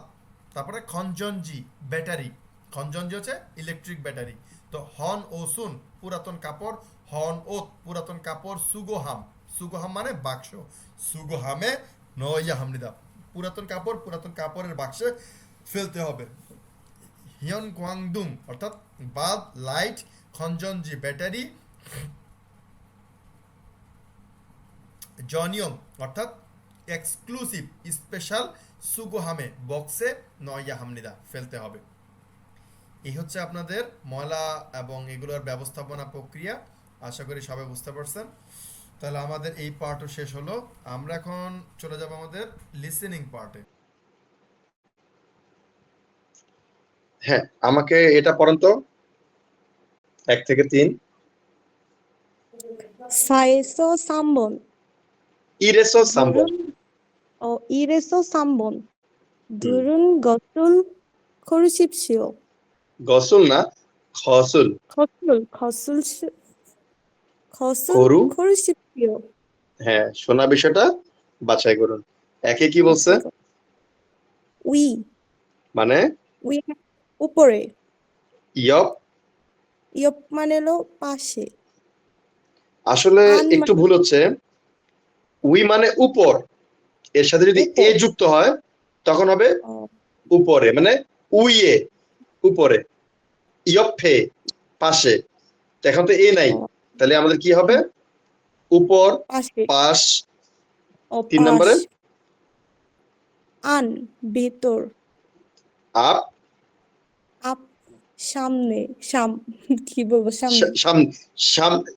তারপরে খঞ্জনজি ব্যাটারি, খঞ্জনজি হচ্ছে ইলেকট্রিক ব্যাটারি। তো হন ওসুন পুরাতন কাপড়, হন ওত পুরাতন কাপড়, সুগোহাম, সুগোহাম মানে বাক্স, সুগোহামে নয়া হামনিদা পুরাতন কাপড়, পুরাতন কাপড়ের বাক্সে ফেলতে হবে। হিয়ন কোয়াংদুং অর্থাৎ বাল্ব, লাইট, খঞ্জনজি ব্যাটারি, জনিয়ম অর্থাৎ এক্সক্লুসিভ স্পেশাল, সুগোহামে বক্সে নয়া হামনিদা ফেলতে হবে। এই হচ্ছে আপনাদের ময়লা এবং এগুলোর ব্যবস্থাপনা প্রক্রিয়া। আশা করি সবাই বুঝতে পারছেন। তাহলে আমাদের এই পার্টও শেষ হলো, আমরা এখন চলে যাব আমাদের লিসেনিং পার্টে। হ্যাঁ, আমাকে এটা পড়ান তো, 1 থেকে 3। 4에서 3번. 이래서 3번. 둘은 1에서 3번. 둘은 것을 고르십시오. গসল না, খসল। 것을 고루? 고르십시오. হ্যাঁ, শোনা বিষয়টা বাছাই করুন। একে কি বলছে, 위, মানে 위 উপরে, ইয়প, 옆 মানেলো পাশে, আসলে আন একটু ভুল হচ্ছে, উই মানে উপর, এর সাথে যদি এ উপর। যুক্ত হয় তখন হবে ও, উপরে, মানে উইয়ে উপরে, ইয়ফে পাশে। তো এখন তো এ নাই, ও, তাহলে আমাদের কি হবে? উপর, পাশে। পাশ। ও, 3 পাশ। নম্বরে আন ভেতর। আপ, আপ সামনে। কি বলবো, সামনে। সামনে, সামনে।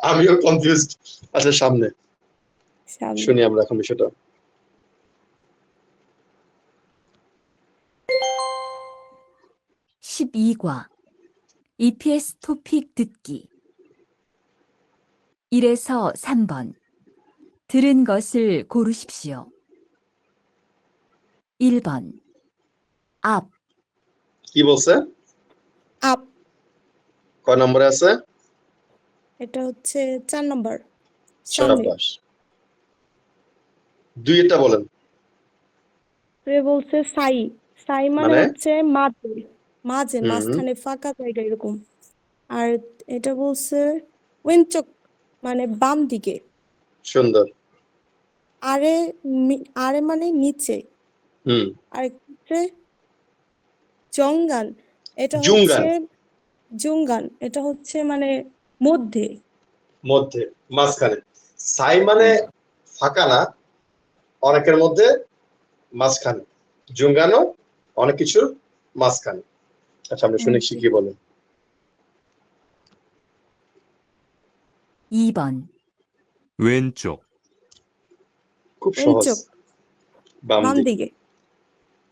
আমিও কনফিউজড। আচ্ছা, সামনে। সামনে। শুনি আমরা এখন বিষয়টা। 12과 EPS 토픽 듣기 1에서 3번 들은 것을 고르십시오. 1번 앞, কি বলছে? আপ। কয় নম্বরে আছে? এটা হচ্ছে 4 নম্বর। সামনে। শাবাশ। 2 এটা বলেন। সে বলছে সাই। সাই মানে মানে হচ্ছে মাঝে। মাঝে, হুম, মাঝখানে ফাঁকা জায়গা এরকম। আর এটা বলছে ওয়েনচক, মানে বাম দিকে। সুন্দর। আরে আরে মানে নিচে। হুম। আর হচ্ছে জঙ্গান, এটা হচ্ছে জুঙ্গান, জুঙ্গান, এটা হচ্ছে মানে মধ্যে। মধ্যে, মাঝখানে। সাই মানে ফাঁকা না, অনেকের মধ্যে মাঝখানে। জুঙ্গানো অনেক কিছুর মাঝখানে। আচ্ছা, আমরা শুনে জি। কি বলেন। 2번 왼쪽, খুব সহজ। ওয়েনচক বাম বাম দিক। দিকে।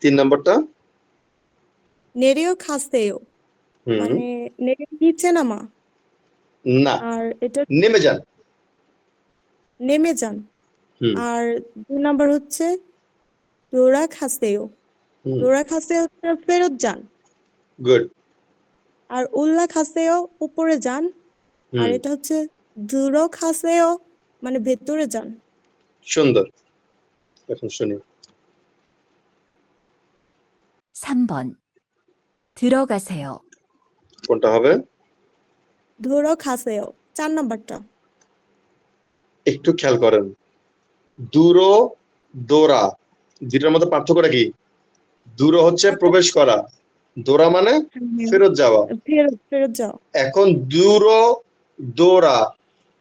3 নম্বরটা? নেড়েও খাসেও, হুম। মানে নেড়ে নিচে নামা। না, আর এটা নেমে যান। নেমে যান। হুম, আর 2 নাম্বার হচ্ছে দোরা খাসেও। হুম। দোরা খাসেও হচ্ছে ফেরত যান। গুড। আর উল্লা খাসেও উপরে যান। আর হুম, এটা হচ্ছে দূর খাসেও, মানে ভেতরে যান। সুন্দর। এখন শুনি। 3번 들어가세요. কোনটা হবে? ধরো খাসেও 4 নাম্বারটা। একটু খেয়াল করেন। দূরো, দোরা, দুটার মধ্যে পার্থক্যটা কি? দূর হচ্ছে প্রবেশ করা, দোরা মানে ফেরত যাওয়া। ফেরত ফেরত যাও। এখন দূর, দোরা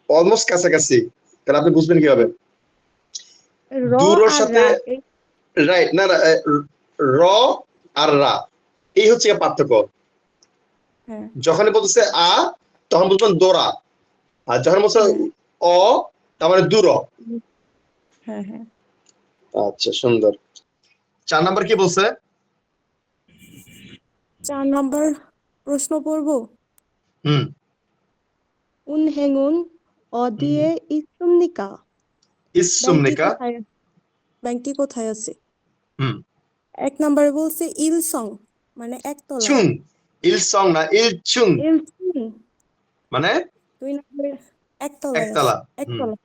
অলমোস্ট কাছাকাছি, তাহলে আপনি বুঝবেন কিভাবে? র দূরর আর সাথে রা রাইট, না না, র আর রা, এই হচ্ছে পার্থক্য। হ্যাঁ যখনই বলতেছে আ, তখন বুঝবেন দোরা, আর যখন বলছে হ্যাঁ অ, তার মানে দূর। হ্যাঁ হ্যাঁ। আচ্ছা, সুন্দর। 4 নাম্বার কি বলছে? 4 নাম্বার প্রশ্ন পড়বো। হুম। উনহেঙ্গুন অদিয়ে ইসুমনিকা। ব্যাংকটি ইসুমনিকা। কোথায়? ব্যাংকটি কোথায় আছে? হুম। 1 নাম্বারে বলছে ইলসং, মানে একতলায়। চুং, ইলসং না, ইলচুং, ইলসুং মানে 2 নাম্বারে একতলায় আছে। একতলা। হুম। একতলা।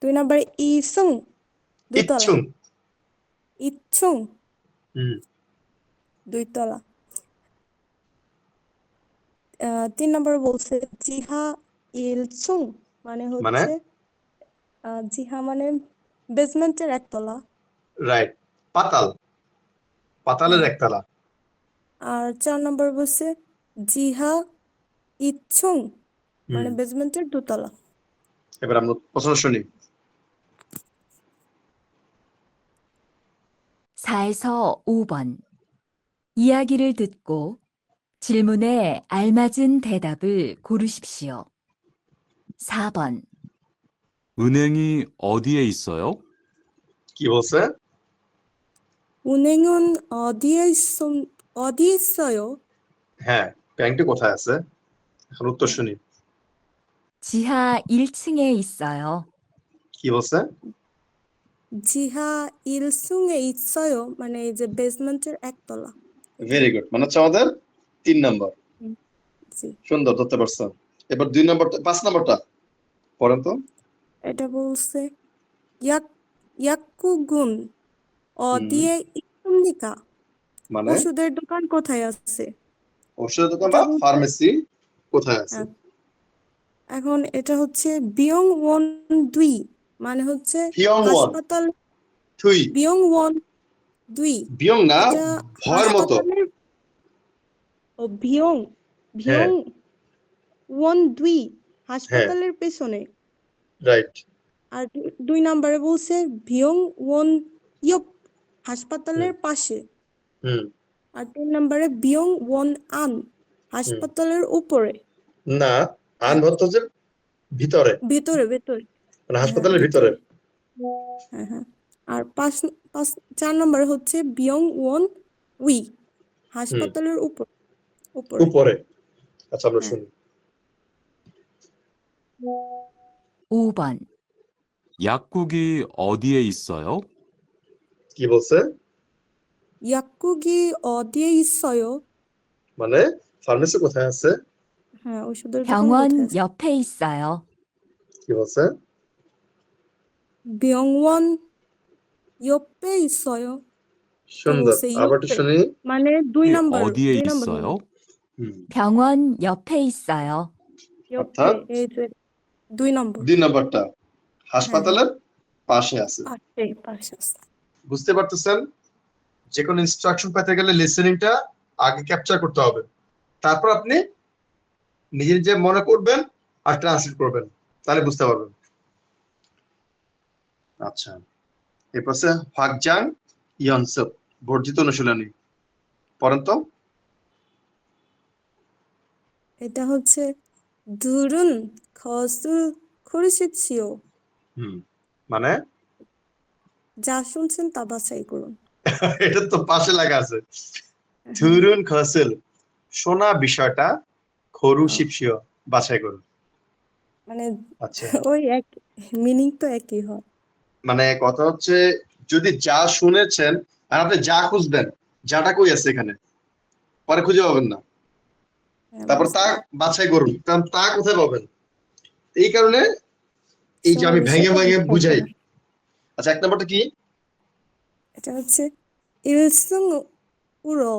2 নাম্বারে ইসুং দুতলা। ইচ্ছুং। ইচ্ছুং হুম। 2 তলা। 3 নাম্বারে বলছে জিহা ইলসুং, মানে মানে হচ্ছে জিহা মানে বেসমেন্টের একতলা। রাইট, পাতাল, পাতালের হ্যাঁ। একতলা। আর 4 নাম্বার বলছে জিহা ইচ্ছুং, মানে হুম। বেসমেন্টের 2 তলা। এবার আমরা প্রশ্ন শুনি। 4에서 5번 이야기를 듣고 질문에 알맞은 대답을 고르십시오. 4번 은행이 어디에 있어요? কি বলছে? 은행은 어디에 있어요? হ্যাঁ, ব্যাংকটি কোথায় আছে? এখন উত্তর শুনি। 지하 1층에 있어요. কি বলছে? 지하 1층에 있어요, মানে এই যে বেসমেন্টের একতলা। ভেরি গুড, মানে হচ্ছে আমাদের 3 নম্বর। জি। সুন্দর, ধরতে পারছো। এবার 2 নম্বর, 5 নম্বরটা পড়েন তো। এটা বলছে 약국은 어디에 있습니까? মানে ওষুধের দোকান কোথায় আছে? ঔষধের দোকান এটা বা বলছে ফার্মেসি কোথায় আছে? এখন এটা হচ্ছে বিয়ং ওয়ান দুই, মানে হচ্ছে বিয়ং ওয়ান হাসপাতাল। থুই বিয়ং ওয়ান দুই, বিয়ং না এটা ভয়ের মতো হাসপাতালের, ও ভিয়ং, ভিয়ং ওয়ান দুই হাসপাতালের পেছনে। রাইট আর দুই নম্বরে বলছে ভিয়ং ওয়ান ইয়প হাসপাতালের পাশে। হুম আর 3 নম্বরে বিয়ং ওয়ান আন হাসপাতালের উপরে। না আন হচ্ছে ভিতরে ভেতরে ভেতরে মানে হ্যাঁ, হাসপাতালের ভিতরে হ্যাঁ হ্যাঁ। আর 4 নম্বরে হচ্ছে বিয়ং ওয়ান উই হাসপাতালের উপরে। উপরে আচ্ছা আমরা হ্যাঁ। শুনি 5번. 약국이 어디에 있어요? কি বলছে 약국이 어디에 있어요? মানে ফার্মেসি কোথায় আছে হ্যাঁ, ওষুধের দোকান 병원 কোথায় আছে? 옆에 있어요. কি বলছে 병원 옆에 있어요. সুন্দর বলছে আবার একটু 옆에। শুনি মানে 2 নম্বর, 어디에 2 নম্বর 있어요? হুম, 병원 옆에 있어요. 옆에, অর্থাৎ এই যে 2 নম্বর 2 নাম্বারটা হাসপাতালের পাশে আছে পাশে আছে। বুঝতে পারতেছেন যে কোনো ইনস্ট্রাকশন পেতে গেলে লিসেনিংটা আগে ক্যাপচার করতে হবে, তারপর আপনি নিজে নিজে মনে করবেন আর ট্রান্সলেট করবেন, তাহলে বুঝতে পারবেন। আচ্ছা এরপর আছে ফাকজাং ইয়নসব বর্জিত অনুশীলনী পড়েন তো। এটা হচ্ছে দুরুন খসুল খুরশিপসিও। মানে যা শুনছেন তা বাছাই করুন। এটা তো পাশে লাগা আছে থুরুন খসল শোনা বিষয়টা খরু শিপসিও বাছাই করুন। মানে আচ্ছা ওই এক মিনিং তো একই হয়। মানে কথা হচ্ছে যদি যা শুনেছেন আর আপনি যা খুঁজবেন যাটা কই আছে এখানে পরে খুঁজে পাবেন না, হ্যাঁ, তারপর তা বুঝতে বাছাই করুন, কারণ তা কোথায় পাবেন। এই কারণে এই যে আমি শোনা ভেঙে বিষয়টা ভেঙে বাছাই বুঝাই। করুন। আচ্ছা 1 নম্বরটা কি এটা হচ্ছে 일승 우러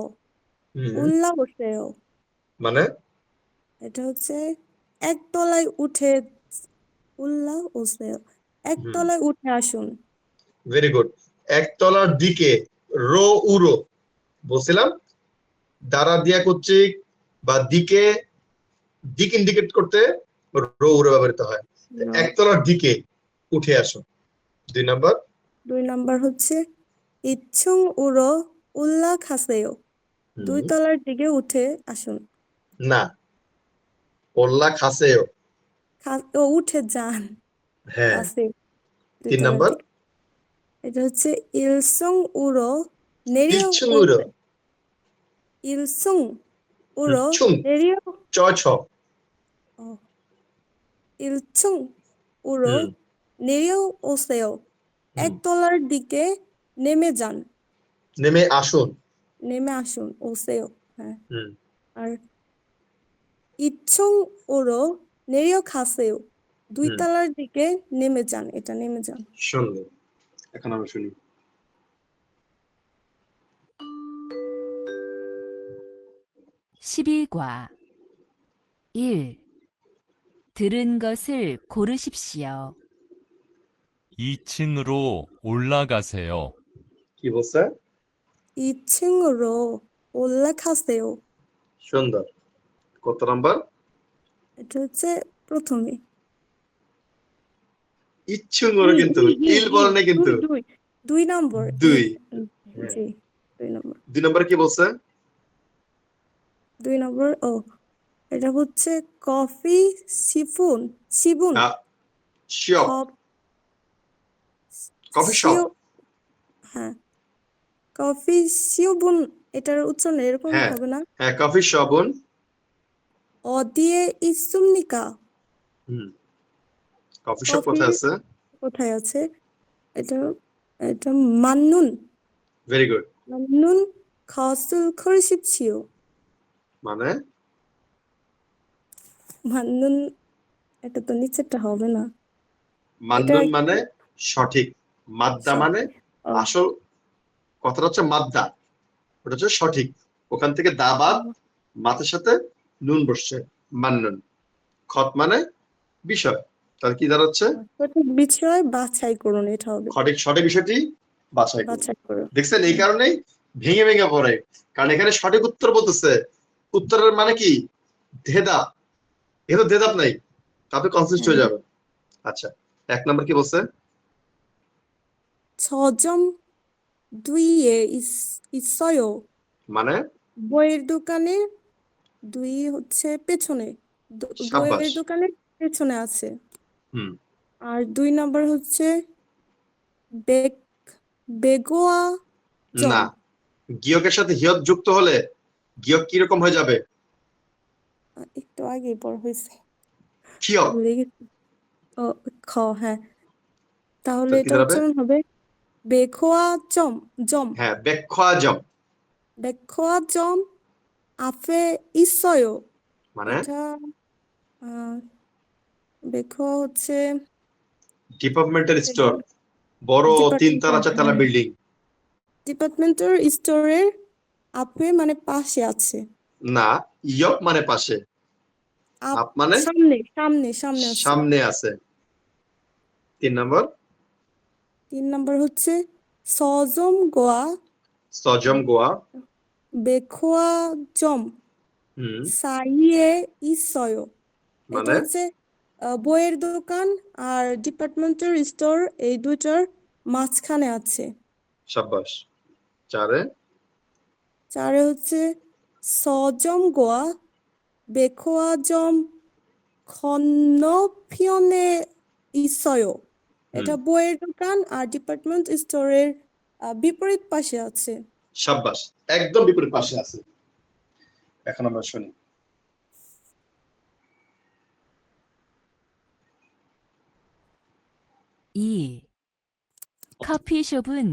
올라오세요। মানে এটা হচ্ছে একতলায় উঠে 올라오세요, একতলায় উঠে আসুন। Very good. একতলার দিকে রো উরো বলছিলাম দ্বারা দিয়া কর্তৃক বা দিকে দিক ইন্ডিকেট করতে রো উরো ব্যবহৃত হয়। একতলার দিকে উঠে আসুন 2 নম্বর। 2 নম্বর হচ্ছে 2층 우러 올라가세요, 2 তলার দিকে উঠে আসুন। না ওল্লা খাসেও উঠে যান, হ্যাঁ। কাছে 2 3 তলার নম্বর দিকে। এটা হচ্ছে 일성 우러 일층 우러 일성 우러 층 내려 চছ 1층 우러 내려오세요, একতলার দিকে নেমে যান, নেমে আসুন। নেমে আসুন, ওসেও। হ্যাঁ। হুম আর 2층 우러 내려가세요, 2 তলার দিকে নেমে যান, এটা নেমে যান। সুন্দর। এখন আমরা শুনি 12과 1. 들은 것을 고르십시오. 2층으로 올라가세요. কি বলছে 2층으로 올라가세요। সুন্দর। কত নাম্বার এটা হচ্ছে প্রথমে। 2층으로 কিন্তু ইল বলে না কিন্তু 2 নম্বর। 2 জি 2 নম্বর। 2 নম্বর কি বলছে 2 নম্বর এটা হচ্ছে কফি সিফুন সিবুন শপ কফি শপ হ্যাঁ, কফি সিবুন, এটার উচ্চারণ এরকম হ্যাঁ হবে না? হ্যাঁ কফি শপন অদিয়ে ইসুমনিকা, কফি শপ কোথায় আছে কোথায় আছে? এটা এটা মান্নুন ভেরি গুড। মান্নুন খসুল খরশিপছিও, মানে মান্নুন, এটা তো নিচেরটা হবে না। মান্নুন মানে সঠিক, মাদ্দা মানে আসল কথাটা হচ্ছে মাদ্দা, ওটা হচ্ছে সঠিক, ওখান থেকে দা বাদ মাতের সাথে নুন বসছে মান্নুন। খত মানে বিষয়। তাহলে কি দাঁড়াচ্ছে? সঠিক বিষয় বাছাই করুন, এটা হবে। সঠিক বিষয়টি বাছাই করুন। বাছাই করুন। দেখছেন, এই কারণেই ভেঙে ভেঙে পড়ে, কারণ এখানে সঠিক উত্তর বলতেছে, উত্তরের মানে কি ধেদাপ, এখানে ধেদাপ নাই, আপনি কনফিউজ হয়ে যাবেন। আচ্ছা, 1 নম্বর কি বলছে? 서점 뒤에 있어요. মানে বইয়ের দোকানে, দুই হচ্ছে পেছনে, সাব্বাস। বইয়ের দোকানের পেছনে আছে। হুম, আর 2 নাম্বার হচ্ছে বেগ বেগোয়া জম। না, গিয়কের সাথে হিয়ত যুক্ত হলে গিয়ক কি রকম হয়ে যাবে? একটু আগে পড়া হয়েছে, হিয়ক। ভুলে গেছি। ও, খ, হ্যাঁ। তাহলে তো কি এটা দাঁড়াবে? উচ্চারণ হবে বেখোয়া জম। জম, হ্যাঁ, বেখ্যাজম। বেখোয়া জম 앞에 있어요. মানে এটা বেখোয়া হচ্ছে ডিপার্টমেন্টাল স্টোর, বড় 3 তলা 4 তলা বিল্ডিং। ডিপার্টমেন্টাল স্টোরের আপে মানে পাশে আছে। না, ইয়ক মানে পাশে, আপ মানে সামনে সামনে সামনে আছে। সামনে আছে। 3 নম্বর 3 নাম্বার হচ্ছে 서점 গোয়া সজম গোয়া। বেখোয়া জম হুম, সাইয়ে 있어요. এটা মানে হচ্ছে বইয়ের দোকান আর ডিপার্টমেন্টাল স্টোর, এই দুইটার মাঝখানে আছে। সাব্বাস। 4-এ 4-এ হচ্ছে 서점 গোয়া বেখোয়া জম 건너편에 있어요. এটা বইয়ের দোকান আর ডিপার্টমেন্ট স্টোরের বিপরীত পাশে আছে। সাব্বাস, একদম বিপরীত পাশে আছে। এখন আমরা শুনি। 이 커피숍은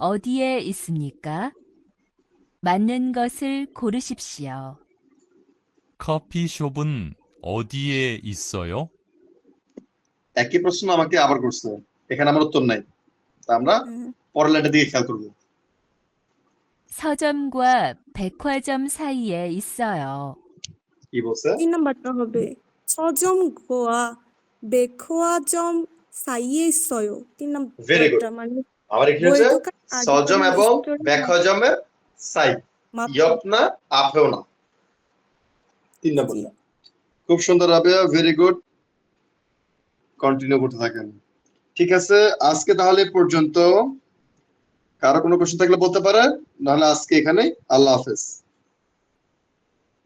어디에 있습니까? 맞는 것을 고르십시오. 커피숍은 어디에 있어요? একই প্রশ্ন আমাকে আবার করছে, এখানে আমার উত্তর নাই, তা আমরা পরের লাইনটার দিকে খেয়াল করব। 서점과 백화점 사이에 있어요. কি বলছে? 3 নাম্বারটা হবে 서점 গোয়া বেখোয়াজম সাইয়ে 있어요. 3 very good. নাম্বারটা মানে আমার এখানে বইয়ের হচ্ছে দোকান আর সজম ডিপার্টমেন্ট এবং স্টোরের বেখজমের সাই, ইয়ক না আপেও না। 3 নম্বরটা খুব সুন্দর হবে, ভেরি গুড, কন্টিনিউ করতে থাকেন। ঠিক আছে, আজকে তাহলে এ পর্যন্ত। কারো কোনো কোশ্চেন থাকলে বলতে পারে, নাহলে আজকে এখানে আল্লাহ হাফেজ।